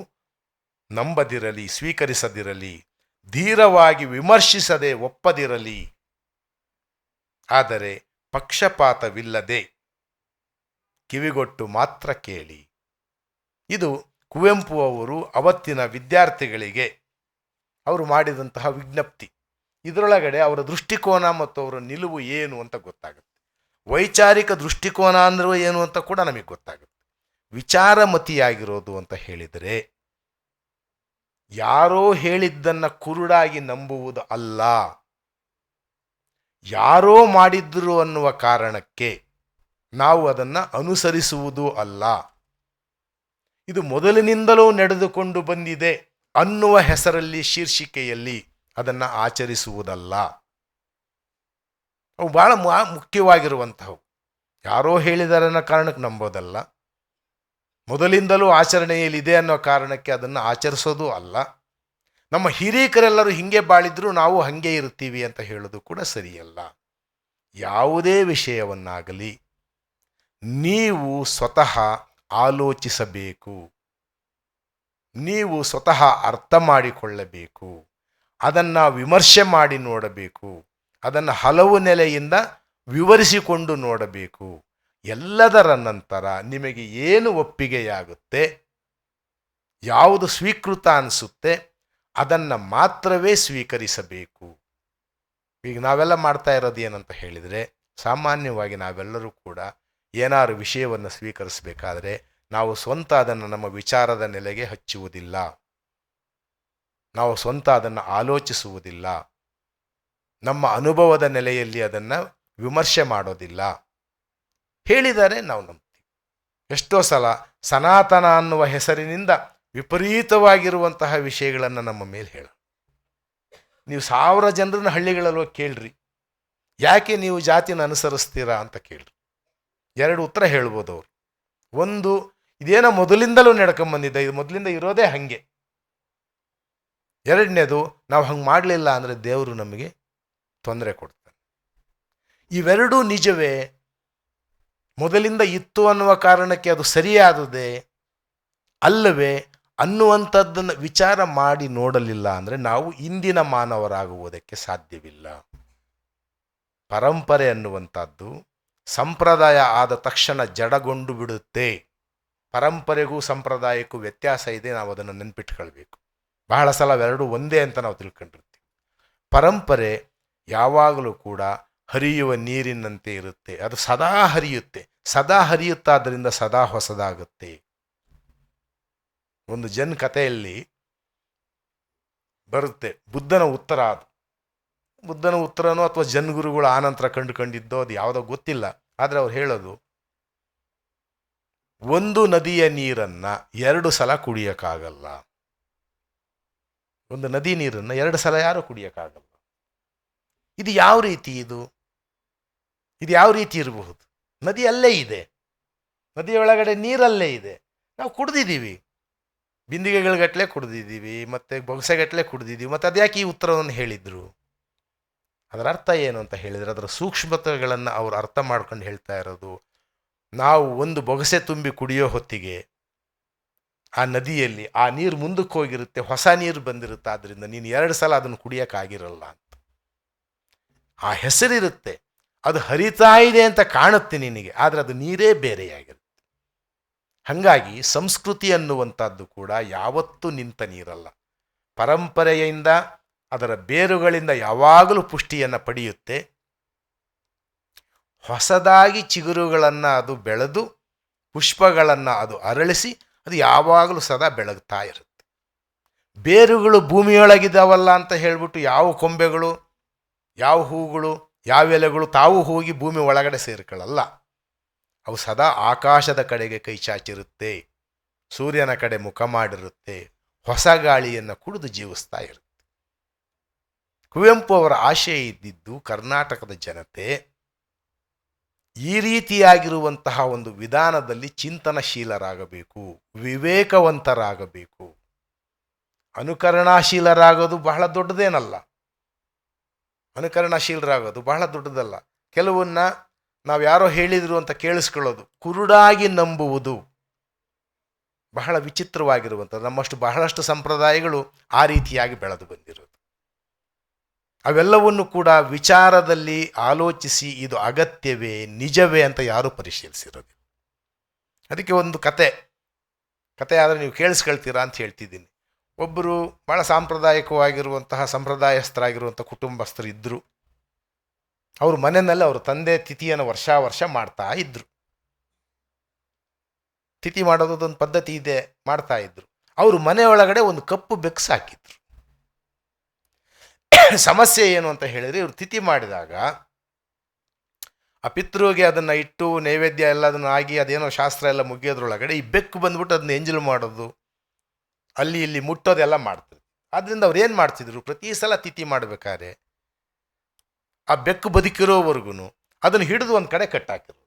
ನಂಬದಿರಲಿ, ಸ್ವೀಕರಿಸದಿರಲಿ, ಧೀರವಾಗಿ ವಿಮರ್ಶಿಸದೆ ಒಪ್ಪದಿರಲಿ, ಆದರೆ ಪಕ್ಷಪಾತವಿಲ್ಲದೆ ಕಿವಿಗೊಟ್ಟು ಮಾತ್ರ ಕೇಳಿ. ಇದು ಕುವೆಂಪು ಅವರು ಅವತ್ತಿನ ವಿದ್ಯಾರ್ಥಿಗಳಿಗೆ ಅವರು ಮಾಡಿದಂತಹ ವಿಜ್ಞಪ್ತಿ. ಇದರೊಳಗಡೆ ಅವರ ದೃಷ್ಟಿಕೋನ ಮತ್ತು ಅವರ ನಿಲುವು ಏನು ಅಂತ ಗೊತ್ತಾಗುತ್ತೆ. ವೈಚಾರಿಕ ದೃಷ್ಟಿಕೋನ ಅಂದರೂ ಏನು ಅಂತ ಕೂಡ ನಮಗೆ ಗೊತ್ತಾಗುತ್ತೆ. ವಿಚಾರಮತಿಯಾಗಿರೋದು ಅಂತ ಹೇಳಿದರೆ ಯಾರೋ ಹೇಳಿದ್ದನ್ನು ಕುರುಡಾಗಿ ನಂಬುವುದು ಅಲ್ಲ, ಯಾರೋ ಮಾಡಿದ್ರು ಅನ್ನುವ ಕಾರಣಕ್ಕೆ ನಾವು ಅದನ್ನು ಅನುಸರಿಸುವುದೂ ಅಲ್ಲ. ಇದು ಮೊದಲಿನಿಂದಲೂ ನಡೆದುಕೊಂಡು ಬಂದಿದೆ ಅನ್ನುವ ಹೆಸರಲ್ಲಿ, ಶೀರ್ಷಿಕೆಯಲ್ಲಿ ಅದನ್ನು ಆಚರಿಸುವುದಲ್ಲ. ಅವು ಭಾಳ ಮುಖ್ಯವಾಗಿರುವಂಥವು. ಯಾರೋ ಹೇಳಿದಾರೆ ಅನ್ನೋ ಕಾರಣಕ್ಕೆ ನಂಬೋದಲ್ಲ, ಮೊದಲಿಂದಲೂ ಆಚರಣೆಯಲ್ಲಿದೆ ಅನ್ನೋ ಕಾರಣಕ್ಕೆ ಅದನ್ನು ಆಚರಿಸೋದು ಅಲ್ಲ. ನಮ್ಮ ಹಿರೀಕರೆಲ್ಲರೂ ಹಿಂಗೆ ಬಾಳಿದ್ರು ನಾವು ಹಾಗೆ ಇರ್ತೀವಿ ಅಂತ ಹೇಳೋದು ಕೂಡ ಸರಿಯಲ್ಲ. ಯಾವುದೇ ವಿಷಯವನ್ನಾಗಲಿ ನೀವು ಸ್ವತಃ ಆಲೋಚಿಸಬೇಕು, ನೀವು ಸ್ವತಃ ಅರ್ಥ ಮಾಡಿಕೊಳ್ಳಬೇಕು, ಅದನ್ನು ವಿಮರ್ಶೆ ಮಾಡಿ ನೋಡಬೇಕು, ಅದನ್ನು ಹಲವು ನೆಲೆಯಿಂದ ವಿವರಿಸಿಕೊಂಡು ನೋಡಬೇಕು. ಎಲ್ಲದರ ನಂತರ ನಿಮಗೆ ಏನು ಒಪ್ಪಿಗೆಯಾಗುತ್ತೆ, ಯಾವುದು ಸ್ವೀಕೃತ ಅನಿಸುತ್ತೆ, ಅದನ್ನು ಮಾತ್ರವೇ ಸ್ವೀಕರಿಸಬೇಕು. ಈಗ ನಾವೆಲ್ಲ ಮಾಡ್ತಾ ಇರೋದು ಏನಂತ ಹೇಳಿದರೆ, ಸಾಮಾನ್ಯವಾಗಿ ನಾವೆಲ್ಲರೂ ಕೂಡ ಏನಾದ್ರು ವಿಷಯವನ್ನು ಸ್ವೀಕರಿಸಬೇಕಾದ್ರೆ ನಾವು ಸ್ವಂತ ಅದನ್ನು ನಮ್ಮ ವಿಚಾರದ ನೆಲೆಗೆ ಹಚ್ಚುವುದಿಲ್ಲ, ನಾವು ಸ್ವಂತ ಅದನ್ನು ಆಲೋಚಿಸುವುದಿಲ್ಲ, ನಮ್ಮ ಅನುಭವದ ನೆಲೆಯಲ್ಲಿ ಅದನ್ನು ವಿಮರ್ಶೆ ಮಾಡೋದಿಲ್ಲ. ಹೇಳಿದರೆ ನಾವು ನಂಬ್ತೀವಿ. ಎಷ್ಟೋ ಸಲ ಸನಾತನ ಅನ್ನುವ ಹೆಸರಿನಿಂದ ವಿಪರೀತವಾಗಿರುವಂತಹ ವಿಷಯಗಳನ್ನು ನಮ್ಮ ಮೇಲೆ ಹೇಳ. ನೀವು 1000 ಜನರನ್ನ ಹಳ್ಳಿಗಳಲ್ಲಿ ಹೋಗಿ ಕೇಳ್ರಿ, ಯಾಕೆ ನೀವು ಜಾತಿನ ಅನುಸರಿಸ್ತೀರಾ ಅಂತ ಕೇಳ್ರಿ. 2 ಉತ್ತರ ಹೇಳ್ಬೋದು ಅವರು. ಒಂದು, ಇದೇನೋ ಮೊದಲಿಂದಲೂ ನಡ್ಕೊಂಬಂದಿದ್ದ, ಇದು ಮೊದಲಿಂದ ಇರೋದೇ ಹಾಗೆ. 2ನೇದು, ನಾವು ಹಂಗೆ ಮಾಡಲಿಲ್ಲ ಅಂದರೆ ದೇವರು ನಮಗೆ ತೊಂದರೆ ಕೊಡ್ತಾನೆ. ಇವೆರಡೂ ನಿಜವೇ? ಮೊದಲಿಂದ ಇತ್ತು ಅನ್ನುವ ಕಾರಣಕ್ಕೆ ಅದು ಸರಿಯಾದುದೇ ಅಲ್ಲವೇ ಅನ್ನುವಂಥದ್ದನ್ನು ವಿಚಾರ ಮಾಡಿ ನೋಡಲಿಲ್ಲ ಅಂದರೆ ನಾವು ಇಂದಿನ ಮಾನವರಾಗುವುದಕ್ಕೆ ಸಾಧ್ಯವಿಲ್ಲ. ಪರಂಪರೆ ಅನ್ನುವಂಥದ್ದು ಸಂಪ್ರದಾಯ ಆದ ತಕ್ಷಣ ಜಡಗೊಂಡು ಬಿಡುತ್ತೆ. ಪರಂಪರೆಗೂ ಸಂಪ್ರದಾಯಕ್ಕೂ ವ್ಯತ್ಯಾಸ ಇದೆ, ನಾವು ಅದನ್ನು ನೆನ್ಪಿಟ್ಕೊಳ್ಬೇಕು. ಬಹಳ ಸಲ ಅವೆರಡೂ ಒಂದೇ ಅಂತ ನಾವು ತಿಳ್ಕೊಂಡಿರ್ತೀವಿ. ಪರಂಪರೆ ಯಾವಾಗಲೂ ಕೂಡ ಹರಿಯುವ ನೀರಿನಂತೆ ಇರುತ್ತೆ, ಅದು ಸದಾ ಹರಿಯುತ್ತೆ. ಸದಾ ಹರಿಯುತ್ತಾದ್ದರಿಂದ ಸದಾ ಹೊಸದಾಗುತ್ತೆ. ಒಂದು ಜನ್ ಕಥೆಯಲ್ಲಿ ಬರುತ್ತೆ, ಬುದ್ಧನ ಉತ್ತರ. ಅದು ಬುದ್ಧನ ಉತ್ತರನೋ ಅಥವಾ ಜನ್ಗುರುಗಳು ಆನಂತರ ಕಂಡುಕೊಂಡಿದ್ದೋ ಅದು ಯಾವುದೋ ಗೊತ್ತಿಲ್ಲ. ಆದರೆ ಅವ್ರು ಹೇಳೋದು, ಒಂದು ನದಿಯ ನೀರನ್ನು 2 ಸಲ ಕುಡಿಯೋಕ್ಕಾಗಲ್ಲ. ಒಂದು ನದಿ ನೀರನ್ನು 2 ಸಲ ಯಾರೂ ಕುಡಿಯೋಕ್ಕಾಗಲ್ಲ. ಇದು ಯಾವ ರೀತಿ? ಇದು ಯಾವ ರೀತಿ ಇರಬಹುದು? ನದಿ ಅಲ್ಲೇ ಇದೆ, ನದಿಯ ಒಳಗಡೆ ನೀರಲ್ಲೇ ಇದೆ, ನಾವು ಕುಡ್ದಿದ್ದೀವಿ, ಬಿಂದಿಗೆಗಳುಗಟ್ಟಲೆ ಕುಡ್ದಿದ್ದೀವಿ, ಮತ್ತು ಬೊಗಸೆಗಟ್ಟಲೆ ಕುಡ್ದಿದ್ದೀವಿ. ಮತ್ತು ಅದ್ಯಾಕೆ ಈ ಉತ್ತರವನ್ನು ಹೇಳಿದರು? ಅದರ ಅರ್ಥ ಏನು ಅಂತ ಹೇಳಿದರೆ, ಅದರ ಸೂಕ್ಷ್ಮತೆಗಳನ್ನು ಅವರು ಅರ್ಥ ಮಾಡ್ಕೊಂಡು ಹೇಳ್ತಾ ಇರೋದು, ನಾವು ಒಂದು ಬೊಗಸೆ ತುಂಬಿ ಕುಡಿಯೋ ಹೊತ್ತಿಗೆ ಆ ನದಿಯಲ್ಲಿ ಆ ನೀರು ಮುಂದಕ್ಕೆ ಹೋಗಿರುತ್ತೆ, ಹೊಸ ನೀರು ಬಂದಿರುತ್ತೆ. ಆದ್ದರಿಂದ ನೀನು 2 ಸಲ ಅದನ್ನು ಕುಡಿಯೋಕ್ಕಾಗಿರಲ್ಲ ಅಂತ. ಆ ಹೆಸರಿರುತ್ತೆ, ಅದು ಹರಿತಾ ಇದೆ ಅಂತ ಕಾಣುತ್ತೆ ನಿನಗೆ, ಆದರೆ ಅದು ನೀರೇ ಬೇರೆಯಾಗಿರುತ್ತೆ. ಹಾಗಾಗಿ ಸಂಸ್ಕೃತಿ ಅನ್ನುವಂಥದ್ದು ಕೂಡ ಯಾವತ್ತೂ ನಿಂತ ನೀರಲ್ಲ. ಪರಂಪರೆಯಿಂದ, ಅದರ ಬೇರುಗಳಿಂದ ಯಾವಾಗಲೂ ಪುಷ್ಟಿಯನ್ನು ಪಡೆಯುತ್ತೆ. ಹೊಸದಾಗಿ ಚಿಗುರುಗಳನ್ನು ಅದು ಬೆಳೆದು, ಪುಷ್ಪಗಳನ್ನು ಅದು ಅರಳಿಸಿ, ಅದು ಯಾವಾಗಲೂ ಸದಾ ಬೆಳಗ್ತಾ ಇರುತ್ತೆ. ಬೇರುಗಳು ಭೂಮಿಯೊಳಗಿದ್ದಾವಲ್ಲ ಅಂತ ಹೇಳಿಬಿಟ್ಟು ಯಾವ ಕೊಂಬೆಗಳು, ಯಾವ ಹೂಗಳು, ಯಾವ ಎಲೆಗಳು ತಾವು ಹೋಗಿ ಭೂಮಿ ಒಳಗಡೆ ಸೇರ್ಕೊಳ್ಳಲ್ಲ. ಅವು ಸದಾ ಆಕಾಶದ ಕಡೆಗೆ ಕೈ ಚಾಚಿರುತ್ತೆ, ಸೂರ್ಯನ ಕಡೆ ಮುಖ ಮಾಡಿರುತ್ತೆ, ಹೊಸ ಗಾಳಿಯನ್ನು ಕುಡಿದು ಜೀವಿಸ್ತಾ ಇರುತ್ತೆ. ಕುವೆಂಪು ಅವರ ಆಶಯ ಇದ್ದಿದ್ದು, ಕರ್ನಾಟಕದ ಜನತೆ ಈ ರೀತಿಯಾಗಿರುವಂತಹ ಒಂದು ವಿಧಾನದಲ್ಲಿ ಚಿಂತನಶೀಲರಾಗಬೇಕು, ವಿವೇಕವಂತರಾಗಬೇಕು. ಅನುಕರಣಾಶೀಲರಾಗೋದು ಬಹಳ ದೊಡ್ಡದೇನಲ್ಲ, ಅನುಕರಣಶೀಲರಾಗೋದು ಬಹಳ ದೊಡ್ಡದಲ್ಲ. ಕೆಲವನ್ನ ನಾವು ಯಾರೋ ಹೇಳಿದರು ಅಂತ ಕೇಳಿಸ್ಕೊಳ್ಳೋದು, ಕುರುಡಾಗಿ ನಂಬುವುದು ಬಹಳ ವಿಚಿತ್ರವಾಗಿರುವಂಥದ್ದು. ಬಹಳಷ್ಟು ಸಂಪ್ರದಾಯಗಳು ಆ ರೀತಿಯಾಗಿ ಬೆಳೆದು ಬಂದಿರೋದು. ಅವೆಲ್ಲವನ್ನು ಕೂಡ ವಿಚಾರದಲ್ಲಿ ಆಲೋಚಿಸಿ ಇದು ಅಗತ್ಯವೇ, ನಿಜವೇ ಅಂತ ಯಾರೂ ಪರಿಶೀಲಿಸಿರೋದು. ಅದಕ್ಕೆ ಒಂದು ಕತೆ ಆದರೆ ನೀವು ಕೇಳಿಸ್ಕೊಳ್ತೀರಾ ಅಂತ ಹೇಳ್ತಿದ್ದೀನಿ. ಒಬ್ಬರು ಭಾಳ ಸಾಂಪ್ರದಾಯಿಕವಾಗಿರುವಂತಹ ಸಂಪ್ರದಾಯಸ್ಥರಾಗಿರುವಂಥ ಕುಟುಂಬಸ್ಥರು ಇದ್ದರು. ಅವ್ರ ಮನೆಯಲ್ಲಿ ಅವ್ರ ತಂದೆ ತಿಥಿಯನ್ನು ವರ್ಷ ಮಾಡ್ತಾ ಇದ್ದರು. ತಿಥಿ ಮಾಡೋದೊಂದು ಪದ್ಧತಿ ಇದೆ, ಮಾಡ್ತಾ ಇದ್ರು. ಅವರು ಮನೆ ಒಳಗಡೆ ಒಂದು ಕಪ್ಪು ಬೆಕ್ಕು ಹಾಕಿದ್ರು. ಸಮಸ್ಯೆ ಏನು ಅಂತ ಹೇಳಿದರೆ, ಇವರು ತಿಥಿ ಮಾಡಿದಾಗ ಆ ಪಿತೃಗೆ ಅದನ್ನು ಇಟ್ಟು ನೈವೇದ್ಯ ಎಲ್ಲ ಅದನ್ನು ಆಗಿ ಅದೇನೋ ಶಾಸ್ತ್ರ ಎಲ್ಲ ಮುಗಿಯೋದ್ರೊಳಗಡೆ ಈ ಬೆಕ್ಕು ಬಂದ್ಬಿಟ್ಟು ಅದನ್ನ ಎಂಜಲು ಮಾಡೋದು, ಅಲ್ಲಿ ಇಲ್ಲಿ ಮುಟ್ಟೋದೆಲ್ಲ ಮಾಡ್ತಿದ್ರು. ಆದ್ದರಿಂದ ಅವ್ರು ಏನು ಮಾಡ್ತಿದ್ರು, ಪ್ರತಿ ಸಲ ತಿಥಿ ಮಾಡಬೇಕಾದ್ರೆ ಆ ಬೆಕ್ಕು ಬದುಕಿರೋವರೆಗೂ ಅದನ್ನು ಹಿಡಿದು ಒಂದು ಕಡೆ ಕಟ್ಟಾಕಿರು,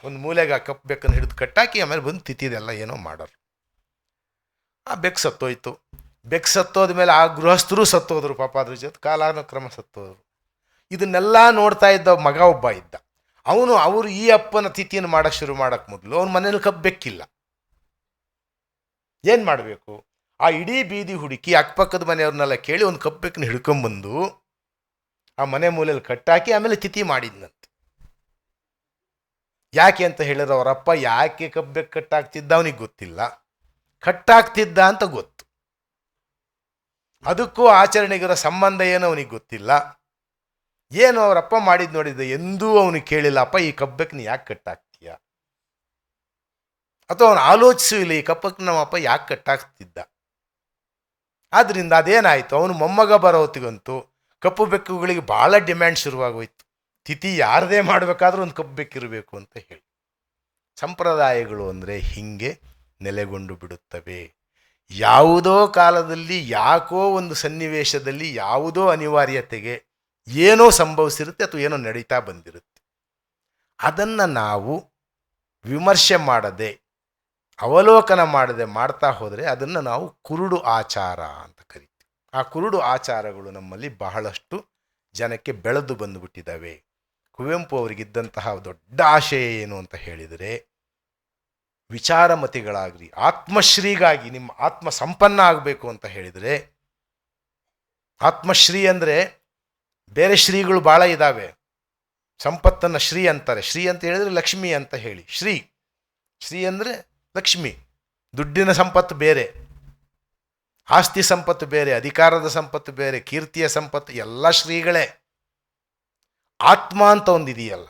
ಒಂದು ಮೂಲೆಗೆ ಆ ಕಪ್ಪು ಬೆಕ್ಕನ್ನು ಹಿಡಿದು ಕಟ್ಟಾಕಿ ಆಮೇಲೆ ಬಂದು ತಿಥಿದೆಲ್ಲ ಏನೋ ಮಾಡೋರು. ಆ ಬೆಕ್ಕು ಸತ್ತೋಯ್ತು. ಬೆಕ್ಕು ಸತ್ತೋದ ಮೇಲೆ ಆ ಗೃಹಸ್ಥರು ಸತ್ತೋದ್ರು, ಪಾಪ ಅದ್ರ ಜೊತೆ ಕಾಲಾನುಕ್ರಮ ಸತ್ತೋದ್ರು. ಇದನ್ನೆಲ್ಲ ನೋಡ್ತಾ ಇದ್ದ ಮಗ ಒಬ್ಬ ಇದ್ದ. ಅವರು ಈ ಅಪ್ಪನ ತಿಥಿಯನ್ನು ಮಾಡೋಕ್ಕೆ ಶುರು ಮಾಡೋಕ್ಕೆ ಮೊದಲು ಅವನ ಮನೇಲಿ ಕಬ್ಬೆಕ್ಕಿಲ್ಲ. ಏನು ಮಾಡಬೇಕು? ಆ ಇಡೀ ಬೀದಿ ಹುಡುಕಿ ಅಕ್ಕಪಕ್ಕದ ಮನೆಯವ್ರನ್ನೆಲ್ಲ ಕೇಳಿ ಒಂದು ಕಬ್ಬೆಕ್ಕನ್ನ ಹಿಡ್ಕೊಂಬಂದು ಆ ಮನೆ ಮೂಲೆಯಲ್ಲಿ ಕಟ್ಟಾಕಿ ಆಮೇಲೆ ತಿಥಿ ಮಾಡಿದ್ನಂತೆ. ಯಾಕೆ ಅಂತ ಹೇಳಿದ್ರೆ ಅವರಪ್ಪ ಯಾಕೆ ಕಬ್ಬೆಕ್ಕೆ ಕಟ್ಟಾಕ್ತಿದ್ದ ಅವನಿಗೆ ಗೊತ್ತಿಲ್ಲ, ಕಟ್ಟಾಕ್ತಿದ್ದ ಅಂತ ಗೊತ್ತು. ಅದಕ್ಕೂ ಆಚರಣೆಗಿರೋ ಸಂಬಂಧ ಏನೋ ಅವನಿಗೆ ಗೊತ್ತಿಲ್ಲ. ಏನು ಅವರಪ್ಪ ಮಾಡಿದ್ದು ನೋಡಿದ್ದೆ ಎಂದೂ ಅವನಿಗೆ ಕೇಳಿಲ್ಲ, ಅಪ್ಪ ಈ ಕಬ್ಬಕ್ಕೆ ನೀ ಯಾಕೆ ಕಟ್ಟಾಕ್ತೀಯ, ಅಥವಾ ಅವನು ಆಲೋಚಿಸೂ ಇಲ್ಲ ಈ ಕಬ್ಬಕ್ಕೆ ನಮ್ಮಪ್ಪ ಯಾಕೆ ಕಟ್ಟಾಕ್ತಿದ್ದ. ಆದ್ದರಿಂದ ಅದೇನಾಯಿತು, ಅವನು ಮೊಮ್ಮಗ ಬರೋ ಹೊತ್ತಿಗಂತೂ ಕಪ್ಪು ಬೆಕ್ಕುಗಳಿಗೆ ಭಾಳ ಡಿಮ್ಯಾಂಡ್ ಶುರುವಾಗೋಯ್ತು. ತಿಥಿ ಯಾರದೇ ಮಾಡಬೇಕಾದ್ರೂ ಒಂದು ಕಪ್ಪು ಬೆಕ್ಕಿರಬೇಕು ಅಂತ ಹೇಳಿ. ಸಂಪ್ರದಾಯಗಳು ಅಂದರೆ ಹೀಗೆ ನೆಲೆಗೊಂಡು ಬಿಡುತ್ತವೆ. ಯಾವುದೋ ಕಾಲದಲ್ಲಿ ಯಾಕೋ ಒಂದು ಸನ್ನಿವೇಶದಲ್ಲಿ ಯಾವುದೋ ಅನಿವಾರ್ಯತೆಗೆ ಏನೋ ಸಂಭವಿಸಿರುತ್ತೆ ಅಥವಾ ಏನೋ ನಡೀತಾ ಬಂದಿರುತ್ತೆ. ಅದನ್ನು ನಾವು ವಿಮರ್ಶೆ ಮಾಡದೆ, ಅವಲೋಕನ ಮಾಡದೆ ಮಾಡ್ತಾ ಹೋದರೆ ಅದನ್ನು ನಾವು ಕುರುಡು ಆಚಾರ ಅಂತ ಕರಿತೀವಿ. ಆ ಕುರುಡು ಆಚಾರಗಳು ನಮ್ಮಲ್ಲಿ ಬಹಳಷ್ಟು ಜನಕ್ಕೆ ಬೆಳೆದು ಬಂದುಬಿಟ್ಟಿದ್ದಾವೆ. ಕುವೆಂಪು ಅವರಿಗಿದ್ದಂತಹ ದೊಡ್ಡ ಆಶಯ ಏನು ಅಂತ ಹೇಳಿದರೆ, ವಿಚಾರಮತಿಗಳಾಗ್ರಿ, ಆತ್ಮಶ್ರೀಗಾಗಿ ನಿಮ್ಮ ಆತ್ಮ ಸಂಪನ್ನ ಆಗಬೇಕು ಅಂತ ಹೇಳಿದರೆ, ಆತ್ಮಶ್ರೀ ಅಂದರೆ ಬೇರೆ ಶ್ರೀಗಳು ಭಾಳ ಇದ್ದಾವೆ. ಸಂಪತ್ತನ್ನು ಶ್ರೀ ಅಂತಾರೆ. ಶ್ರೀ ಅಂತ ಹೇಳಿದರೆ ಲಕ್ಷ್ಮಿ ಅಂತ ಹೇಳಿ. ಶ್ರೀ ಅಂದರೆ ಲಕ್ಷ್ಮಿ. ದುಡ್ಡಿನ ಸಂಪತ್ತು ಬೇರೆ, ಆಸ್ತಿ ಸಂಪತ್ತು ಬೇರೆ, ಅಧಿಕಾರದ ಸಂಪತ್ತು ಬೇರೆ, ಕೀರ್ತಿಯ ಸಂಪತ್ತು ಎಲ್ಲ ಶ್ರೀಗಳೇ. ಆತ್ಮ ಅಂತ ಒಂದು ಇದೆಯಲ್ಲ,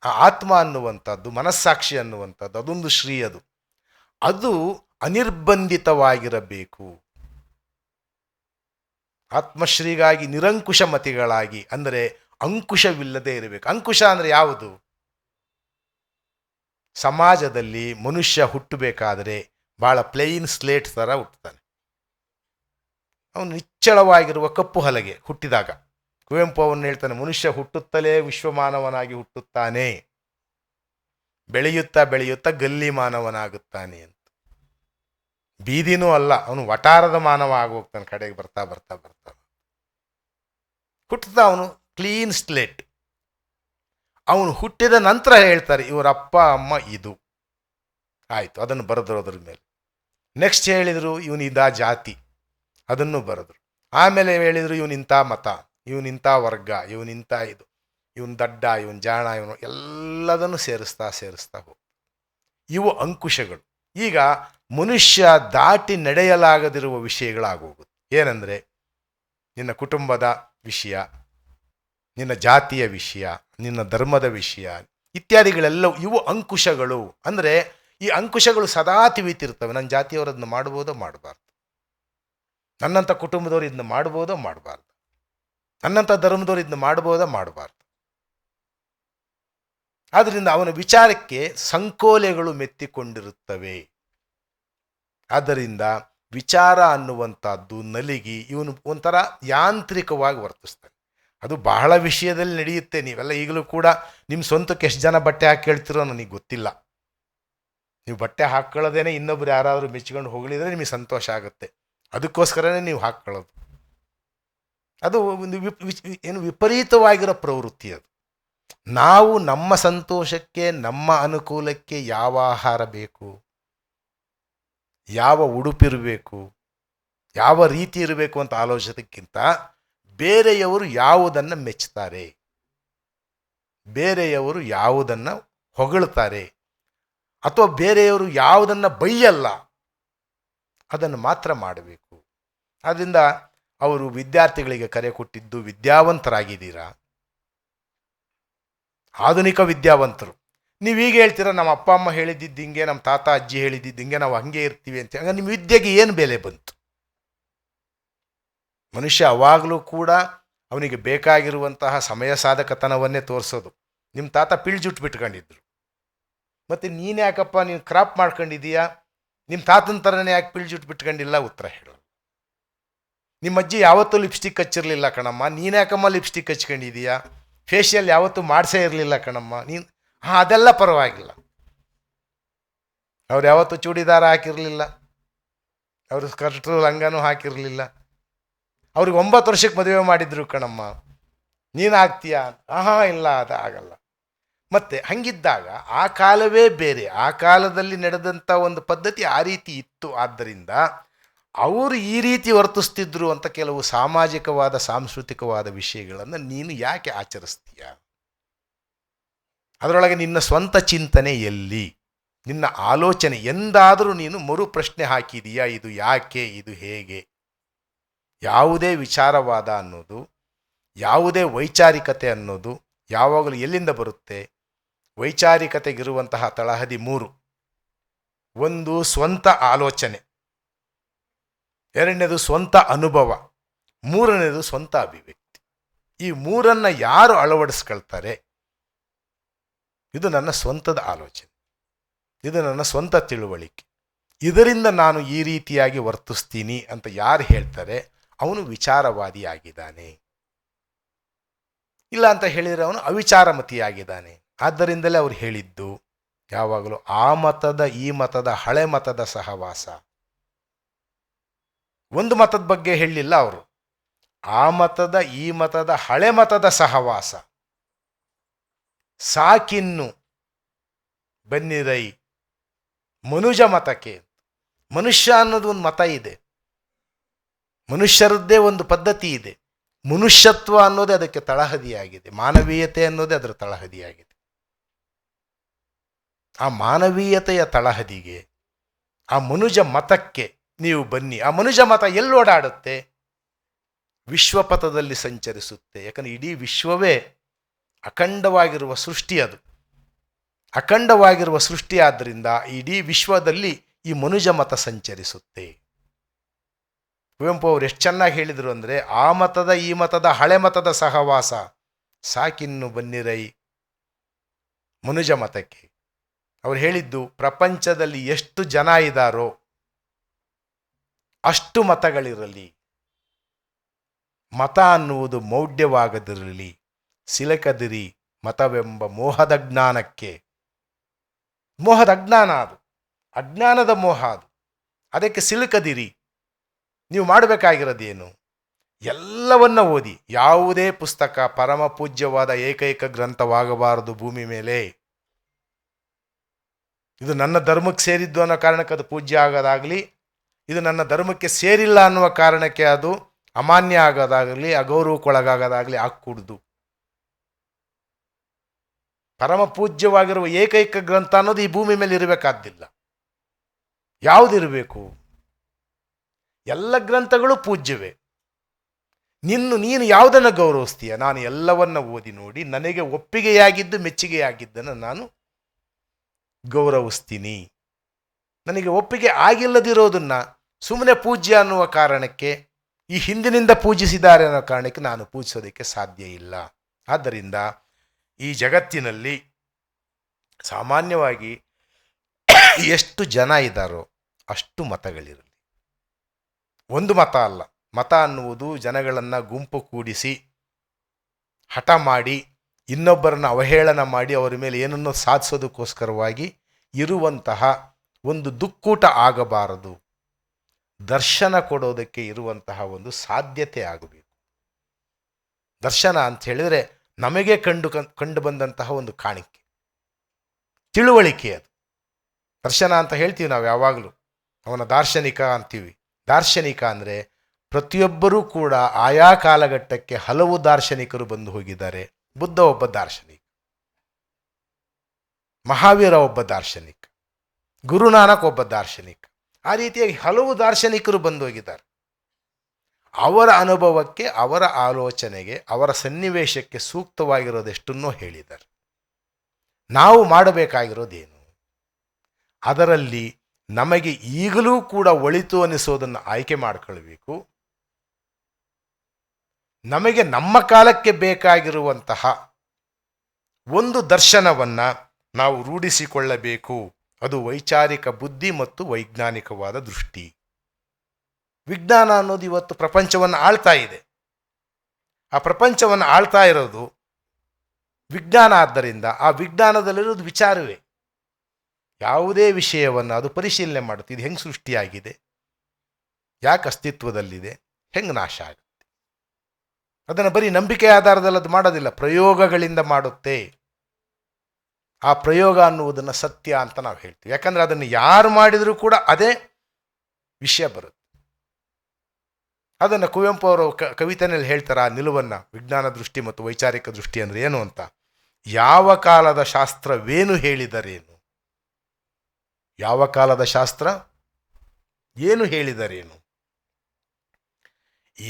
ಆ ಆತ್ಮ ಅನ್ನುವಂಥದ್ದು, ಮನಸ್ಸಾಕ್ಷಿ ಅನ್ನುವಂಥದ್ದು, ಅದೊಂದು ಶ್ರೀ. ಅದು ಅನಿರ್ಬಂಧಿತವಾಗಿರಬೇಕು. ಆತ್ಮಶ್ರೀಗಾಗಿ ನಿರಂಕುಶ ಮತಿಗಳಾಗಿ, ಅಂದರೆ ಅಂಕುಶವಿಲ್ಲದೆ ಇರಬೇಕು. ಅಂಕುಶ ಅಂದರೆ ಯಾವುದು? ಸಮಾಜದಲ್ಲಿ ಮನುಷ್ಯ ಹುಟ್ಟಬೇಕಾದರೆ ಭಾಳ ಪ್ಲೇನ್ ಸ್ಲೇಟ್ ಥರ ಹುಟ್ಟುತ್ತಾನೆ. ಅವನು ನಿಚ್ಚಳವಾಗಿರುವ ಕಪ್ಪು ಹಲಗೆ ಹುಟ್ಟಿದಾಗ. ಕುವೆಂಪು ಅವನು ಹೇಳ್ತಾನೆ, ಮನುಷ್ಯ ಹುಟ್ಟುತ್ತಲೇ ವಿಶ್ವಮಾನವನಾಗಿ ಹುಟ್ಟುತ್ತಾನೆ, ಬೆಳೆಯುತ್ತಾ ಬೆಳೆಯುತ್ತಾ ಗಲ್ಲಿ ಮಾನವನಾಗುತ್ತಾನೆ ಅಂತ. ಬೀದಿನೂ ಅಲ್ಲ, ಅವನು ವಟಾರದ ಮಾನವ ಆಗೋಗ್ತಾನೆ ಕಡೆಗೆ ಬರ್ತಾ ಬರ್ತಾ ಬರ್ತಾ. ಹುಟ್ಟುತ್ತಾ ಅವನು ಕ್ಲೀನ್ ಸ್ಲೇಟ್. ಅವನು ಹುಟ್ಟಿದ ನಂತರ ಹೇಳ್ತಾರೆ ಇವರ ಅಪ್ಪ ಅಮ್ಮ ಇದು ಆಯಿತು, ಅದನ್ನು ಬರೆದ್ರು. ಅದ್ರ ಮೇಲೆ ನೆಕ್ಸ್ಟ್ ಹೇಳಿದರು ಇವನಿಂದ ಜಾತಿ, ಅದನ್ನು ಬರೆದ್ರು. ಆಮೇಲೆ ಹೇಳಿದರು ಇವನಿಂಥ ಮತ, ಇವನಿಂಥ ವರ್ಗ, ಇವನಿಂಥ ಇದು, ಇವನು ದಡ್ಡ, ಇವನು ಜಾಣ, ಇವನು ಎಲ್ಲದನ್ನು ಸೇರಿಸ್ತಾ ಹೋಗಿ. ಇವು ಅಂಕುಶಗಳು. ಈಗ ಮನುಷ್ಯ ದಾಟಿ ನಡೆಯಲಾಗದಿರುವ ವಿಷಯಗಳಾಗೋಗುತ್ತೆ. ಏನಂದರೆ ನಿನ್ನ ಕುಟುಂಬದ ವಿಷಯ, ನಿನ್ನ ಜಾತಿಯ ವಿಷಯ, ನಿನ್ನ ಧರ್ಮದ ವಿಷಯ ಇತ್ಯಾದಿಗಳೆಲ್ಲವೂ ಇವು ಅಂಕುಶಗಳು. ಅಂದರೆ ಈ ಅಂಕುಶಗಳು ಸದಾ ತಿವಿತಿರ್ತವೆ. ನನ್ನ ಜಾತಿಯವರು ಅದನ್ನು ಮಾಡ್ಬೋದೋ ಮಾಡಬಾರ್ದು, ನನ್ನಂಥ ಕುಟುಂಬದವ್ರು ಇದನ್ನು ಮಾಡ್ಬೋದೋ ಮಾಡಬಾರ್ದು, ನನ್ನಂಥ ಧರ್ಮದವ್ರು ಇದನ್ನು ಮಾಡ್ಬೋದೋ ಮಾಡಬಾರ್ದು. ಆದ್ದರಿಂದ ಅವನ ವಿಚಾರಕ್ಕೆ ಸಂಕೋಲೆಗಳು ಮೆತ್ತಿಕೊಂಡಿರುತ್ತವೆ. ಆದ್ದರಿಂದ ವಿಚಾರ ಅನ್ನುವಂಥದ್ದು ನಲಿಗಿ ಇವನು ಒಂಥರ ಯಾಂತ್ರಿಕವಾಗಿ ವರ್ತಿಸ್ತಾನೆ. ಅದು ಬಹಳ ವಿಷಯದಲ್ಲಿ ನಡೆಯುತ್ತೆ. ನೀವೆಲ್ಲ ಈಗಲೂ ಕೂಡ ನಿಮ್ಮ ಸ್ವಂತಕ್ಕೆ ಎಷ್ಟು ಜನ ಬಟ್ಟೆ ಹಾಕಿ ಕೇಳ್ತಿರೋ ನನಗೆ ಗೊತ್ತಿಲ್ಲ. ನೀವು ಬಟ್ಟೆ ಹಾಕ್ಕೊಳ್ಳೋದೇನೆ ಇನ್ನೊಬ್ರು ಯಾರಾದರೂ ಮೆಚ್ಕೊಂಡು ಹೋಗಲಿದ್ರೆ ನಿಮಗೆ ಸಂತೋಷ ಆಗುತ್ತೆ, ಅದಕ್ಕೋಸ್ಕರನೇ ನೀವು ಹಾಕ್ಕೊಳ್ಳೋದು. ಅದು ಒಂದು ಏನು ವಿಪರೀತವಾಗಿರೋ ಪ್ರವೃತ್ತಿ. ಅದು ನಾವು ನಮ್ಮ ಸಂತೋಷಕ್ಕೆ, ನಮ್ಮ ಅನುಕೂಲಕ್ಕೆ ಯಾವ ಆಹಾರ ಬೇಕು, ಯಾವ ಉಡುಪಿರಬೇಕು, ಯಾವ ರೀತಿ ಇರಬೇಕು ಅಂತ ಆಲೋಚನೆಗಿಂತ ಬೇರೆಯವರು ಯಾವುದನ್ನು ಮೆಚ್ಚುತ್ತಾರೆ, ಬೇರೆಯವರು ಯಾವುದನ್ನು ಹೊಗಳ್ತಾರೆ, ಅಥವಾ ಬೇರೆಯವರು ಯಾವುದನ್ನು ಬೈಯಲ್ಲ ಅದನ್ನು ಮಾತ್ರ ಮಾಡಬೇಕು. ಆದ್ದರಿಂದ ಅವರು ವಿದ್ಯಾರ್ಥಿಗಳಿಗೆ ಕರೆ ಕೊಟ್ಟಿದ್ದು, ವಿದ್ಯಾವಂತರಾಗಿದ್ದೀರಾ, ಆಧುನಿಕ ವಿದ್ಯಾವಂತರು. ನೀವು ಈಗ ಹೇಳ್ತೀರ ನಮ್ಮ ಅಪ್ಪ ಅಮ್ಮ ಹೇಳಿದ್ದಿದ್ದು ಹಿಂಗೆ, ನಮ್ಮ ತಾತ ಅಜ್ಜಿ ಹೇಳಿದ್ದಿದ್ದು ಹಿಂಗೆ, ನಾವು ಹಂಗೆ ಇರ್ತೀವಿ ಅಂತ. ಹಂಗೆ ನಿಮ್ಮ ವಿದ್ಯೆಗೆ ಏನು ಬೆಲೆ ಬಂತು? ಮನುಷ್ಯ ಅವಾಗಲೂ ಕೂಡ ಅವನಿಗೆ ಬೇಕಾಗಿರುವಂತಹ ಸಮಯ ಸಾಧಕತನವನ್ನೇ ತೋರಿಸೋದು. ನಿಮ್ಮ ತಾತ ಪಿಳ್ಜುಟ್ಟು ಬಿಟ್ಕೊಂಡಿದ್ರು, ಮತ್ತು ನೀನು ಯಾಕಪ್ಪ ನೀನು ಕ್ರಾಪ್ ಮಾಡ್ಕೊಂಡಿದ್ದೀಯಾ, ನಿಮ್ಮ ತಾತನ ಥರನೇ ಯಾಕೆ ಪಿಳ್ಜುಟ್ಟು ಬಿಟ್ಕೊಂಡಿಲ್ಲ? ಉತ್ತರ ಹೇಳೋದು. ನಿಮ್ಮ ಅಜ್ಜಿ ಯಾವತ್ತೂ ಲಿಪ್ಸ್ಟಿಕ್ ಹಚ್ಚಿರಲಿಲ್ಲ ಕಣಮ್ಮ, ನೀನು ಯಾಕಮ್ಮ ಲಿಪ್ಸ್ಟಿಕ್ ಹಚ್ಕೊಂಡಿದ್ದೀಯಾ? ಫೇಶಿಯಲ್ ಯಾವತ್ತೂ ಮಾಡಿಸೇ ಇರಲಿಲ್ಲ ಕಣಮ್ಮ ನೀನು. ಅದೆಲ್ಲ ಪರವಾಗಿಲ್ಲ. ಅವ್ರು ಯಾವತ್ತೂ ಚೂಡಿದಾರ ಹಾಕಿರಲಿಲ್ಲ, ಅವರು ಸ್ಕರ್ಟು ಲಂಗನೂ ಹಾಕಿರಲಿಲ್ಲ. ಅವ್ರಿಗೆ 9 ವರ್ಷಕ್ಕೆ ಮದುವೆ ಮಾಡಿದ್ರು ಕಣಮ್ಮ, ನೀನು ಆಗ್ತೀಯಾ? ಇಲ್ಲ, ಅದು ಆಗಲ್ಲ. ಮತ್ತು ಹಂಗಿದ್ದಾಗ ಆ ಕಾಲವೇ ಬೇರೆ, ಆ ಕಾಲದಲ್ಲಿ ನಡೆದಂಥ ಒಂದು ಪದ್ಧತಿ ಆ ರೀತಿ ಇತ್ತು. ಆದ್ದರಿಂದ ಅವರು ಈ ರೀತಿ ವರ್ತಿಸ್ತಿದ್ರು ಅಂತ ಕೆಲವು ಸಾಮಾಜಿಕವಾದ ಸಾಂಸ್ಕೃತಿಕವಾದ ವಿಷಯಗಳನ್ನು ನೀನು ಯಾಕೆ ಆಚರಿಸ್ತೀಯ? ಅದರೊಳಗೆ ನಿನ್ನ ಸ್ವಂತ ಚಿಂತನೆ ಎಲ್ಲಿ? ನಿನ್ನ ಆಲೋಚನೆ ಎಂದಾದರೂ ನೀನು ಮರು ಪ್ರಶ್ನೆ ಹಾಕಿದೀಯಾ? ಇದು ಯಾಕೆ, ಇದು ಹೇಗೆ? ಯಾವುದೇ ವಿಚಾರವಾದ ಅನ್ನೋದು, ಯಾವುದೇ ವೈಚಾರಿಕತೆ ಅನ್ನೋದು ಯಾವಾಗಲೂ ಎಲ್ಲಿಂದ ಬರುತ್ತೆ? ವೈಚಾರಿಕತೆಗಿರುವಂತಹ ತಳಹದಿ ಮೂರು. ಒಂದು ಸ್ವಂತ ಆಲೋಚನೆ, ಎರಡನೇದು ಸ್ವಂತ ಅನುಭವ, ಮೂರನೇದು ಸ್ವಂತ ಅಭಿವ್ಯಕ್ತಿ. ಈ ಮೂರನ್ನು ಯಾರು ಅಳವಡಿಸ್ಕೊಳ್ತಾರೆ, ಇದು ನನ್ನ ಸ್ವಂತದ ಆಲೋಚನೆ, ಇದು ನನ್ನ ಸ್ವಂತ ತಿಳುವಳಿಕೆ, ಇದರಿಂದ ನಾನು ಈ ರೀತಿಯಾಗಿ ವರ್ತಿಸ್ತೀನಿ ಅಂತ ಯಾರು ಹೇಳ್ತಾರೆ ಅವನು ವಿಚಾರವಾದಿಯಾಗಿದ್ದಾನೆ. ಇಲ್ಲ ಅಂತ ಹೇಳಿದರೆ ಅವನು ಅವಿಚಾರಮತಿಯಾಗಿದ್ದಾನೆ. ಆದ್ದರಿಂದಲೇ ಅವ್ರು ಹೇಳಿದ್ದು ಯಾವಾಗಲೂ ಆ ಮತದ ಈ ಮತದ ಹಳೆ ಮತದ ಸಹವಾಸ. ಒಂದು ಮತದ ಬಗ್ಗೆ ಹೇಳಲಿಲ್ಲ ಅವರು, ಆ ಮತದ ಈ ಮತದ ಹಳೆ ಮತದ ಸಹವಾಸ. ಸಾಕಿನ್ನು ಬನ್ನಿರೈ ಮನುಜ ಮತಕ್ಕೆ. ಮನುಷ್ಯ ಅನ್ನೋದು ಒಂದು ಮತ ಇದೆ, ಮನುಷ್ಯರದ್ದೇ ಒಂದು ಪದ್ಧತಿ ಇದೆ. ಮನುಷ್ಯತ್ವ ಅನ್ನೋದೇ ಅದಕ್ಕೆ ತಳಹದಿಯಾಗಿದೆ, ಮಾನವೀಯತೆ ಅನ್ನೋದೇ ಅದರ ತಳಹದಿಯಾಗಿದೆ. ಆ ಮಾನವೀಯತೆಯ ತಳಹದಿಗೆ, ಆ ಮನುಜ ಮತಕ್ಕೆ ನೀವು ಬನ್ನಿ. ಆ ಮನುಜ ಮತ ಎಲ್ಲಿ ಓಡಾಡುತ್ತೆ? ವಿಶ್ವಪಥದಲ್ಲಿ ಸಂಚರಿಸುತ್ತೆ. ಯಾಕಂದರೆ ಇಡೀ ವಿಶ್ವವೇ ಅಖಂಡವಾಗಿರುವ ಸೃಷ್ಟಿ, ಅದು ಅಖಂಡವಾಗಿರುವ ಸೃಷ್ಟಿ. ಆದ್ದರಿಂದ ಇಡೀ ವಿಶ್ವದಲ್ಲಿ ಈ ಮನುಜ ಮತ ಸಂಚರಿಸುತ್ತೆ. ಕುವೆಂಪು ಅವರು ಎಷ್ಟು ಚೆನ್ನಾಗಿ ಹೇಳಿದರು ಅಂದರೆ, ಆ ಮತದ ಈ ಮತದ ಹಳೆ ಮತದ ಸಹವಾಸ, ಸಾಕಿನ್ನು ಬನ್ನಿರೈ ಮನುಜ ಮತಕ್ಕೆ. ಅವ್ರು ಹೇಳಿದ್ದು, ಪ್ರಪಂಚದಲ್ಲಿ ಎಷ್ಟು ಜನ ಇದ್ದಾರೋ ಅಷ್ಟು ಮತಗಳಿರಲಿ, ಮತ ಅನ್ನುವುದು ಮೌಢ್ಯವಾಗದಿರಲಿ, ಸಿಲಕದಿರಿ ಮತವೆಂಬ ಮೋಹದ ಜ್ಞಾನಕ್ಕೆ. ಮೋಹದ ಅಜ್ಞಾನ ಅದು, ಅಜ್ಞಾನದ ಮೋಹ ಅದು, ಅದಕ್ಕೆ ಸಿಲುಕದಿರಿ. ನೀವು ಮಾಡಬೇಕಾಗಿರೋದೇನು? ಎಲ್ಲವನ್ನ ಓದಿ. ಯಾವುದೇ ಪುಸ್ತಕ ಪರಮ ಪೂಜ್ಯವಾದ ಏಕೈಕ ಗ್ರಂಥವಾಗಬಾರದು ಭೂಮಿ ಮೇಲೆ. ಇದು ನನ್ನ ಧರ್ಮಕ್ಕೆ ಸೇರಿದ್ದು ಅನ್ನೋ ಕಾರಣಕ್ಕೆ ಅದು ಪೂಜ್ಯ ಆಗೋದಾಗಲಿ, ಇದು ನನ್ನ ಧರ್ಮಕ್ಕೆ ಸೇರಿಲ್ಲ ಅನ್ನುವ ಕಾರಣಕ್ಕೆ ಅದು ಅಮಾನ್ಯ ಆಗೋದಾಗಲಿ, ಅಗೌರವಕ್ಕೊಳಗಾಗೋದಾಗಲಿ ಆಗ್ಕೂಡ್ದು. ಪರಮ ಪೂಜ್ಯವಾಗಿರುವ ಏಕೈಕ ಗ್ರಂಥ ಅನ್ನೋದು ಈ ಭೂಮಿ ಮೇಲೆ ಇರಬೇಕಾದ್ದಿಲ್ಲ. ಯಾವುದಿರಬೇಕು? ಎಲ್ಲ ಗ್ರಂಥಗಳು ಪೂಜ್ಯವೇ. ನೀನು ಯಾವುದನ್ನು ಗೌರವಿಸ್ತೀಯ? ನಾನು ಎಲ್ಲವನ್ನ ಓದಿ ನೋಡಿ ನನಗೆ ಒಪ್ಪಿಗೆಯಾಗಿದ್ದು ಮೆಚ್ಚುಗೆಯಾಗಿದ್ದನ್ನು ನಾನು ಗೌರವಿಸ್ತೀನಿ. ನನಗೆ ಒಪ್ಪಿಗೆ ಆಗಿಲ್ಲದಿರೋದನ್ನು ಸುಮ್ಮನೆ ಪೂಜ್ಯ ಅನ್ನುವ ಕಾರಣಕ್ಕೆ, ಈ ಹಿಂದಿನಿಂದ ಪೂಜಿಸಿದ್ದಾರೆ ಅನ್ನೋ ಕಾರಣಕ್ಕೆ ನಾನು ಪೂಜಿಸೋದಕ್ಕೆ ಸಾಧ್ಯ ಇಲ್ಲ. ಆದ್ದರಿಂದ ಈ ಜಗತ್ತಿನಲ್ಲಿ ಸಾಮಾನ್ಯವಾಗಿ ಎಷ್ಟು ಜನ ಇದ್ದಾರೋ ಅಷ್ಟು ಮತಗಳಿರಲಿ. ಒಂದು ಮತ ಅಲ್ಲ. ಮತ ಅನ್ನುವುದು ಜನಗಳನ್ನು ಗುಂಪು ಕೂಡಿಸಿ ಹಠ ಮಾಡಿ ಇನ್ನೊಬ್ಬರನ್ನು ಅವಹೇಳನ ಮಾಡಿ ಅವರ ಮೇಲೆ ಏನನ್ನೋ ಸಾಧಿಸೋದಕ್ಕೋಸ್ಕರವಾಗಿ ಇರುವಂತಹ ಒಂದು ದುಕ್ಕೂಟ ಆಗಬಾರದು. ದರ್ಶನ ಕೊಡೋದಕ್ಕೆ ಇರುವಂತಹ ಒಂದು ಸಾಧ್ಯತೆ ಆಗಬೇಕು. ದರ್ಶನ ಅಂತ ಹೇಳಿದರೆ ನಮಗೆ ಕಂಡು ಬಂದಂತಹ ಒಂದು ಕಾಣಿಕೆ, ತಿಳುವಳಿಕೆ. ಅದು ದರ್ಶನ ಅಂತ ಹೇಳ್ತೀವಿ ನಾವು ಯಾವಾಗಲೂ. ಅವನ ದಾರ್ಶನಿಕ ಅಂತೀವಿ. ದಾರ್ಶನಿಕ ಅಂದರೆ ಪ್ರತಿಯೊಬ್ಬರೂ ಕೂಡ ಆಯಾ ಕಾಲಘಟ್ಟಕ್ಕೆ ಹಲವು ದಾರ್ಶನಿಕರು ಬಂದು ಹೋಗಿದ್ದಾರೆ. ಬುದ್ಧ ಒಬ್ಬ ದಾರ್ಶನಿಕ, ಮಹಾವೀರ ಒಬ್ಬ ದಾರ್ಶನಿಕ, ಗುರುನಾನಕ್ ಒಬ್ಬ ದಾರ್ಶನಿಕ. ಆ ರೀತಿಯಾಗಿ ಹಲವು ದಾರ್ಶನಿಕರು ಬಂದು ಹೋಗಿದ್ದಾರೆ. ಅವರ ಅನುಭವಕ್ಕೆ, ಅವರ ಆಲೋಚನೆಗೆ, ಅವರ ಸನ್ನಿವೇಶಕ್ಕೆ ಸೂಕ್ತವಾಗಿರೋದೆಷ್ಟನ್ನೋ ಹೇಳಿದ್ದಾರೆ. ನಾವು ಮಾಡಬೇಕಾಗಿರೋದೇನು? ಅದರಲ್ಲಿ ನಮಗೆ ಈಗಲೂ ಕೂಡ ಒಳಿತು ಅನಿಸೋದನ್ನು ಆಯ್ಕೆ ಮಾಡಿಕೊಳ್ಬೇಕು. ನಮಗೆ ನಮ್ಮ ಕಾಲಕ್ಕೆ ಬೇಕಾಗಿರುವಂತಹ ಒಂದು ದರ್ಶನವನ್ನು ನಾವು ರೂಢಿಸಿಕೊಳ್ಳಬೇಕು. ಅದು ವೈಚಾರಿಕ ಬುದ್ಧಿ ಮತ್ತು ವೈಜ್ಞಾನಿಕವಾದ ದೃಷ್ಟಿ. ವಿಜ್ಞಾನ ಅನ್ನೋದು ಇವತ್ತು ಪ್ರಪಂಚವನ್ನು ಆಳ್ತಾ ಇದೆ. ಆ ಪ್ರಪಂಚವನ್ನು ಆಳ್ತಾ ಇರೋದು ವಿಜ್ಞಾನ. ಆದ್ದರಿಂದ ಆ ವಿಜ್ಞಾನದಲ್ಲಿರೋದು ವಿಚಾರವೇ. ಯಾವುದೇ ವಿಷಯವನ್ನು ಅದು ಪರಿಶೀಲನೆ ಮಾಡುತ್ತೆ. ಇದು ಹೆಂಗೆ ಸೃಷ್ಟಿಯಾಗಿದೆ, ಯಾಕೆ ಅಸ್ತಿತ್ವದಲ್ಲಿದೆ, ಹೆಂಗೆ ನಾಶ ಆಗುತ್ತೆ. ಅದನ್ನು ಬರೀ ನಂಬಿಕೆ ಆಧಾರದಲ್ಲಿ ಅದು ಮಾಡೋದಿಲ್ಲ, ಪ್ರಯೋಗಗಳಿಂದ ಮಾಡುತ್ತೆ. ಆ ಪ್ರಯೋಗ ಅನ್ನುವುದನ್ನು ಸತ್ಯ ಅಂತ ನಾವು ಹೇಳ್ತೀವಿ. ಯಾಕಂದರೆ ಅದನ್ನು ಯಾರು ಮಾಡಿದರೂ ಕೂಡ ಅದೇ ವಿಷಯ ಬರುತ್ತೆ. ಅದನ್ನು ಕುವೆಂಪು ಅವರು ಕವಿತೆಯಲ್ಲಿ ಹೇಳ್ತಾರೆ, ಆ ನಿಲುವನ್ನು, ವಿಜ್ಞಾನ ದೃಷ್ಟಿ ಮತ್ತು ವೈಚಾರಿಕ ದೃಷ್ಟಿ ಅಂದರೆ ಏನು ಅಂತ. ಯಾವ ಕಾಲದ ಶಾಸ್ತ್ರವೇನು ಹೇಳಿದರೇನು, ಯಾವ ಕಾಲದ ಶಾಸ್ತ್ರ ಏನು ಹೇಳಿದರೇನು,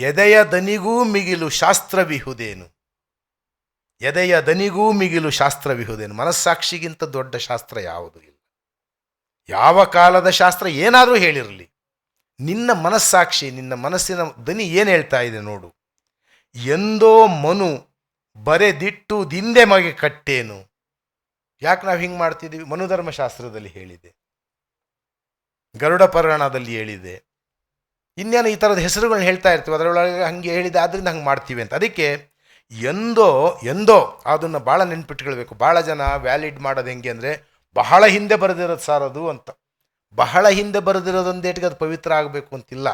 ಎದೆಯ ದನಿಗೂ ಮಿಗಿಲು ಶಾಸ್ತ್ರವಿಹುದೇನು, ಎದೆಯ ದನಿಗೂ ಮಿಗಿಲು ಶಾಸ್ತ್ರವಿಹುದೇನು. ಮನಸ್ಸಾಕ್ಷಿಗಿಂತ ದೊಡ್ಡ ಶಾಸ್ತ್ರ ಯಾವುದೂ ಇಲ್ಲ. ಯಾವ ಕಾಲದ ಶಾಸ್ತ್ರ ಏನಾದರೂ ಹೇಳಿರಲಿ, ನಿನ್ನ ಮನಸ್ಸಾಕ್ಷಿ, ನಿನ್ನ ಮನಸ್ಸಿನ ದನಿ ಏನು ಹೇಳ್ತಾ ಇದೆ ನೋಡು. ಎಂದೋ ಮನು ಬರೆದಿಟ್ಟು ದಿಂದೆ ಮಗೆ ಕಟ್ಟೇನು. ಯಾಕೆ ನಾವು ಹಿಂಗೆ ಮಾಡ್ತಿದ್ದೀವಿ? ಮನುಧರ್ಮಶಾಸ್ತ್ರದಲ್ಲಿ ಹೇಳಿದೆ, ಗರುಡ ಪುರಾಣದಲ್ಲಿ ಹೇಳಿದೆ, ಇನ್ನೇನು ಈ ಥರದ ಹೆಸರುಗಳನ್ನ ಹೇಳ್ತಾ ಇರ್ತೀವಿ, ಅದರೊಳಗೆ ಹಂಗೆ ಹೇಳಿದೆ ಆದ್ದರಿಂದ ಹಂಗೆ ಮಾಡ್ತೀವಿ ಅಂತ. ಅದಕ್ಕೆ ಎಂದೋ ಅದನ್ನು ಭಾಳ ನೆನ್ಪಿಟ್ಕೊಳ್ಬೇಕು. ಭಾಳ ಜನ ವ್ಯಾಲಿಡ್ ಮಾಡೋದು ಹೆಂಗೆ ಅಂದರೆ, ಬಹಳ ಹಿಂದೆ ಬರೆದಿರೋದು ಸಾರ್ ಅದು ಅಂತ. ಬಹಳ ಹಿಂದೆ ಬರೆದಿರೋದೊಂದೇಟಿಗೆ ಅದು ಪವಿತ್ರ ಆಗಬೇಕು ಅಂತಿಲ್ಲ,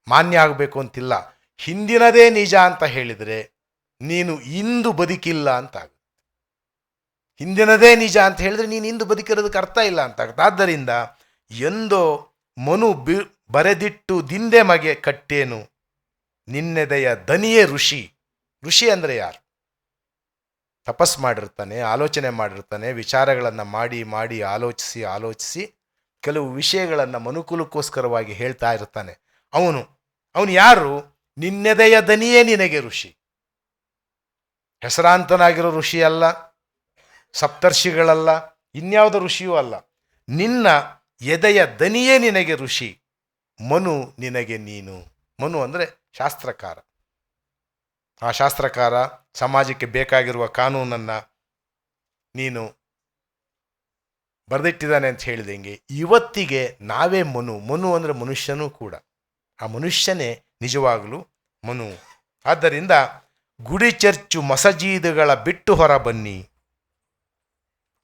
ಮಾನ್ಯ ಆಗಬೇಕು ಅಂತಿಲ್ಲ. ಹಿಂದಿನದೇ ನಿಜ ಅಂತ ಹೇಳಿದರೆ ನೀನು ಇಂದು ಬದುಕಿಲ್ಲ ಅಂತ ಆಗುತ್ತೆ. ಹಿಂದಿನದೇ ನಿಜ ಅಂತ ಹೇಳಿದ್ರೆ ನೀನು ಇಂದು ಬದುಕಿರೋದಕ್ಕೆ ಅರ್ಥ ಇಲ್ಲ ಅಂತ ಆಗುತ್ತೆ. ಆದ್ದರಿಂದ ಎಂದೋ ಮನು ಬರೆದಿಟ್ಟು ದಿಂದೆ ಮಗೆ ಕಟ್ಟೇನು, ನಿನ್ನೆದೆಯ ದನಿಯೇ ಋಷಿ. ಋಷಿ ಅಂದರೆ ಯಾರು? ತಪಸ್ ಮಾಡಿರ್ತಾನೆ, ಆಲೋಚನೆ ಮಾಡಿರ್ತಾನೆ, ವಿಚಾರಗಳನ್ನು ಮಾಡಿ ಆಲೋಚಿಸಿ ಕೆಲವು ವಿಷಯಗಳನ್ನು ಮನುಕುಲಕ್ಕೋಸ್ಕರವಾಗಿ ಹೇಳ್ತಾ ಇರ್ತಾನೆ. ಅವನು ಯಾರು? ನಿನ್ನೆದೆಯ ದನಿಯೇ ನಿನಗೆ ಋಷಿ. ಹೆಸರಾಂತನಾಗಿರೋ ಋಷಿ ಅಲ್ಲ, ಸಪ್ತರ್ಷಿಗಳಲ್ಲ, ಇನ್ಯಾವುದೋ ಋಷಿಯೂ ಅಲ್ಲ. ನಿನ್ನ ಎದೆಯ ದನಿಯೇ ನಿನಗೆ ಋಷಿ, ಮನು ನಿನಗೆ ನೀನು. ಮನು ಅಂದರೆ ಶಾಸ್ತ್ರಕಾರ. ಆ ಶಾಸ್ತ್ರಕಾರ ಸಮಾಜಕ್ಕೆ ಬೇಕಾಗಿರುವ ಕಾನೂನನ್ನು ನೀನು ಬರೆದಿಟ್ಟಿದ್ದಾನೆ ಅಂತ ಹೇಳಿದಂಗೆ ಇವತ್ತಿಗೆ ನಾವೇ ಮನು ಅಂದರೆ ಮನುಷ್ಯನೂ ಕೂಡ. ಆ ಮನುಷ್ಯನೇ ನಿಜವಾಗಲೂ ಮನು. ಆದ್ದರಿಂದ ಗುಡಿ ಚರ್ಚು ಮಸಜೀದುಗಳ ಬಿಟ್ಟು ಹೊರ ಬನ್ನಿ.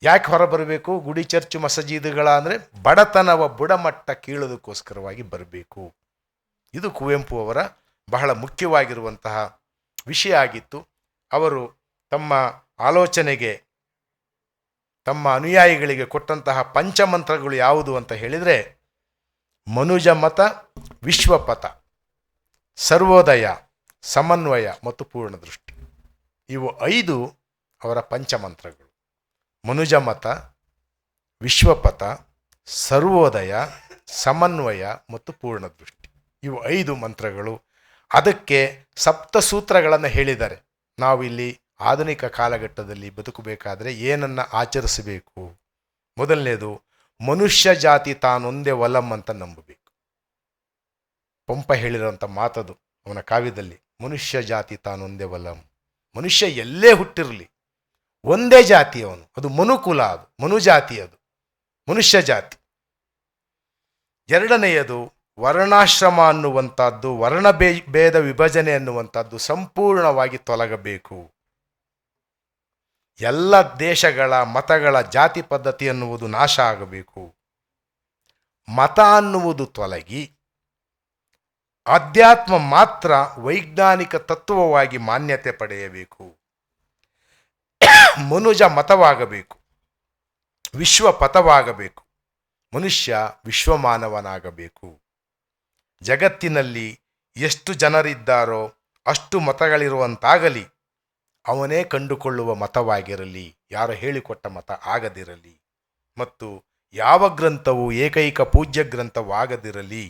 ಯಾಕೆ ಹೊರ ಬರಬೇಕು? ಗುಡಿ ಚರ್ಚು ಮಸಜೀದುಗಳ ಅಂದರೆ ಬಡತನವ ಬುಡಮಟ್ಟ ಕೀಳೋದಕ್ಕೋಸ್ಕರವಾಗಿ ಬರಬೇಕು. ಇದು ಕುವೆಂಪು ಅವರ ಬಹಳ ಮುಖ್ಯವಾಗಿರುವಂತಹ ವಿಷಯ ಆಗಿತ್ತು. ಅವರು ತಮ್ಮ ಆಲೋಚನೆಗೆ, ತಮ್ಮ ಅನುಯಾಯಿಗಳಿಗೆ ಕೊಟ್ಟಂತಹ ಪಂಚಮಂತ್ರಗಳು ಯಾವುದು ಅಂತ ಹೇಳಿದರೆ, ಮನುಜ ಮತ, ವಿಶ್ವಪಥ, ಸರ್ವೋದಯ, ಸಮನ್ವಯ ಮತ್ತು ಪೂರ್ಣದೃಷ್ಟಿ. ಇವು 5 ಅವರ ಪಂಚಮಂತ್ರಗಳು. ಮನುಜ ಮತ, ವಿಶ್ವಪಥ, ಸರ್ವೋದಯ, ಸಮನ್ವಯ ಮತ್ತು ಪೂರ್ಣದೃಷ್ಟಿ. ಇವು 5 ಮಂತ್ರಗಳು. ಅದಕ್ಕೆ ಸಪ್ತಸೂತ್ರಗಳನ್ನು ಹೇಳಿದ್ದಾರೆ. ನಾವಿಲ್ಲಿ ಆಧುನಿಕ ಕಾಲಘಟ್ಟದಲ್ಲಿ ಬದುಕಬೇಕಾದರೆ ಏನನ್ನು ಆಚರಿಸಬೇಕು? ಮೊದಲನೇದು, ಮನುಷ್ಯ ಜಾತಿ ತಾನೊಂದೇ ಒಲಂ ಅಂತ ನಂಬಬೇಕು. ಪಂಪ ಹೇಳಿರೋಂಥ ಮಾತದು ಅವನ ಕಾವ್ಯದಲ್ಲಿ. ಮನುಷ್ಯ ಜಾತಿ ತಾನೊಂದೇ ಒಲಂ. ಮನುಷ್ಯ ಎಲ್ಲೇ ಹುಟ್ಟಿರಲಿ ಒಂದೇ ಜಾತಿ ಅವನು. ಅದು ಮನುಕುಲ, ಅದು ಮನುಜಾತಿ, ಅದು ಮನುಷ್ಯ ಜಾತಿ. ಎರಡನೆಯದು, ವರ್ಣಾಶ್ರಮ ಅನ್ನುವಂಥದ್ದು, ಭೇದ ವಿಭಜನೆ ಅನ್ನುವಂಥದ್ದು ಸಂಪೂರ್ಣವಾಗಿ ತೊಲಗಬೇಕು. ಎಲ್ಲ ದೇಶಗಳ ಮತಗಳ ಜಾತಿ ಪದ್ಧತಿ ಅನ್ನುವುದು ನಾಶ ಆಗಬೇಕು. ಮತ ಅನ್ನುವುದು ತೊಲಗಿ ಅಧ್ಯಾತ್ಮ ಮಾತ್ರ ವೈಜ್ಞಾನಿಕ ತತ್ವವಾಗಿ ಮಾನ್ಯತೆ ಪಡೆಯಬೇಕು. ಮನುಜ ಮತವಾಗಬೇಕು, ವಿಶ್ವಪಥವಾಗಬೇಕು, ಮನುಷ್ಯ ವಿಶ್ವಮಾನವನಾಗಬೇಕು. ಜಗತ್ತಿನಲ್ಲಿ ಎಷ್ಟು ಜನರಿದ್ದಾರೋ ಅಷ್ಟು ಮತಗಳಿರುವಂತಾಗಲಿ. ಅವನೇ ಕಂಡುಕೊಳ್ಳುವ ಮತವಾಗಿರಲಿ, ಯಾರೋ ಹೇಳಿಕೊಟ್ಟ ಮತ ಆಗದಿರಲಿ. ಮತ್ತು ಯಾವ ಗ್ರಂಥವು ಏಕೈಕ ಪೂಜ್ಯ ಗ್ರಂಥವಾಗದಿರಲಿ.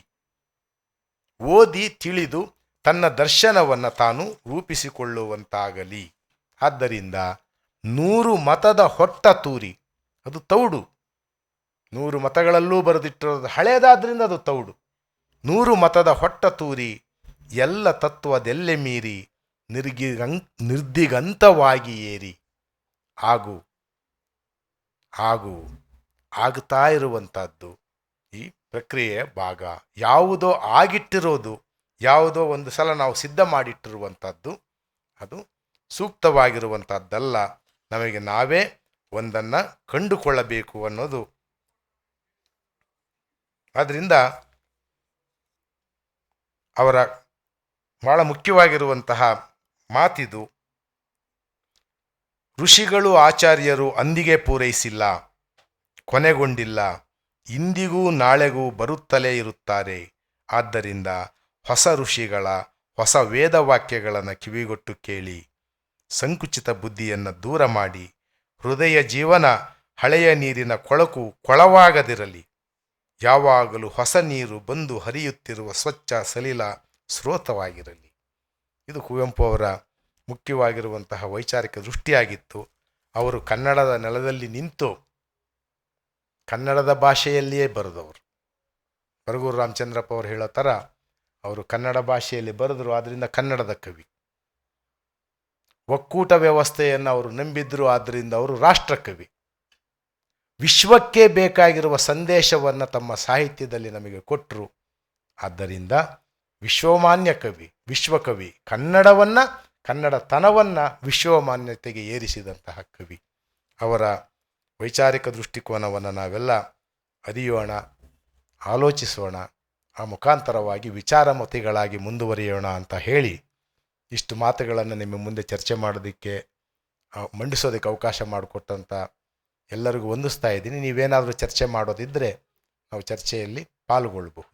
ಓದಿ ತಿಳಿದು ತನ್ನ ದರ್ಶನವನ್ನು ತಾನು ರೂಪಿಸಿಕೊಳ್ಳುವಂತಾಗಲಿ. ಆದ್ದರಿಂದ 100 ಮತದ ಹೊಟ್ಟ ತೂರಿ, ಅದು ತೌಡು. 100 ಮತಗಳಲ್ಲೂ ಬರೆದಿಟ್ಟಿರೋದು ಹಳೆಯದಾದ್ರಿಂದ ಅದು ತೌಡು. 100 ಮತದ ಹೊಟ್ಟ ತೂರಿ ಎಲ್ಲ ತತ್ವದೆಲ್ಲೆ ಮೀರಿ ನಿರ್ದಿಗಂತವಾಗಿ ಏರಿ ಆಗ್ತಾ ಇರುವಂಥದ್ದು ಈ ಪ್ರಕ್ರಿಯೆಯ ಭಾಗ. ಯಾವುದೋ ಆಗಿಟ್ಟಿರೋದು, ಯಾವುದೋ ಒಂದು ಸಲ ನಾವು ಸಿದ್ಧ ಮಾಡಿಟ್ಟಿರುವಂಥದ್ದು ಅದು ಸೂಕ್ತವಾಗಿರುವಂಥದ್ದಲ್ಲ. ನಮಗೆ ನಾವೇ ಒಂದನ್ನು ಕಂಡುಕೊಳ್ಳಬೇಕು ಅನ್ನೋದು. ಆದ್ದರಿಂದ ಅವರ ಬಹಳ ಮುಖ್ಯವಾಗಿರುವಂತಹ ಮಾತಿದು. ಋಷಿಗಳು ಆಚಾರ್ಯರು ಅಂದಿಗೆ ಪೂರೈಸಿಲ್ಲ, ಕೊನೆಗೊಂಡಿಲ್ಲ, ಇಂದಿಗೂ ನಾಳೆಗೂ ಬರುತ್ತಲೇ ಇರುತ್ತಾರೆ. ಆದ್ದರಿಂದ ಹೊಸ ಋಷಿಗಳ ಹೊಸ ವೇದವಾಕ್ಯಗಳನ್ನು ಕಿವಿಗೊಟ್ಟು ಕೇಳಿ, ಸಂಕುಚಿತ ಬುದ್ಧಿಯನ್ನು ದೂರ ಮಾಡಿ, ಹೃದಯ ಜೀವನ ಹಳೆಯ ನೀರಿನ ಕೊಳಕು ಕೊಳವಾಗದಿರಲಿ. ಯಾವಾಗಲೂ ಹೊಸ ನೀರು ಬಂದು ಹರಿಯುತ್ತಿರುವ ಸ್ವಚ್ಛ ಸಲಿಲ ಸ್ರೋತವಾಗಿರಲಿ. ಇದು ಕುವೆಂಪು ಅವರ ಮುಖ್ಯವಾಗಿರುವಂತಹ ವೈಚಾರಿಕ ದೃಷ್ಟಿಯಾಗಿತ್ತು. ಅವರು ಕನ್ನಡದ ನೆಲದಲ್ಲಿ ನಿಂತು ಕನ್ನಡದ ಭಾಷೆಯಲ್ಲಿಯೇ ಬರೆದವರು. ಬರಗೂರು ರಾಮಚಂದ್ರಪ್ಪ ಅವರು ಹೇಳೋ ಥರ ಅವರು ಕನ್ನಡ ಭಾಷೆಯಲ್ಲಿ ಬರೆದರು, ಆದ್ದರಿಂದ ಕನ್ನಡದ ಕವಿ. ಒಕ್ಕೂಟ ವ್ಯವಸ್ಥೆಯನ್ನು ಅವರು ನಂಬಿದ್ರು, ಆದ್ದರಿಂದ ಅವರು ರಾಷ್ಟ್ರಕವಿ. ವಿಶ್ವಕ್ಕೆ ಬೇಕಾಗಿರುವ ಸಂದೇಶವನ್ನು ತಮ್ಮ ಸಾಹಿತ್ಯದಲ್ಲಿ ನಮಗೆ ಕೊಟ್ಟರು. ಆದ್ದರಿಂದ ವಿಶ್ವಮಾನ್ಯ ಕವಿ, ವಿಶ್ವಕವಿ, ಕನ್ನಡವನ್ನು, ಕನ್ನಡತನವನ್ನು ವಿಶ್ವಮಾನ್ಯತೆಗೆ ಏರಿಸಿದಂತಹ ಕವಿ. ಅವರ ವೈಚಾರಿಕ ದೃಷ್ಟಿಕೋನವನ್ನು ನಾವೆಲ್ಲ ಅರಿಯೋಣ, ಆಲೋಚಿಸೋಣ, ಆ ಮುಖಾಂತರವಾಗಿ ವಿಚಾರಮತಿಗಳಾಗಿ ಮುಂದುವರಿಯೋಣ ಅಂತ ಹೇಳಿ ಇಷ್ಟು ಮಾತುಗಳನ್ನು ನಿಮ್ಮ ಮುಂದೆ ಚರ್ಚೆ ಮಾಡೋದಕ್ಕೆ, ಮಂಡಿಸೋದಕ್ಕೆ ಅವಕಾಶ ಮಾಡಿಕೊಟ್ಟಂಥ ಎಲ್ಲರಿಗೂ ವಂದಿಸ್ತಾ ಇದ್ದೀನಿ. ನೀವೇನಾದರೂ ಚರ್ಚೆ ಮಾಡೋದಿದ್ದರೆ ನಾವು ಚರ್ಚೆಯಲ್ಲಿ ಪಾಲ್ಗೊಳ್ಬಹುದು.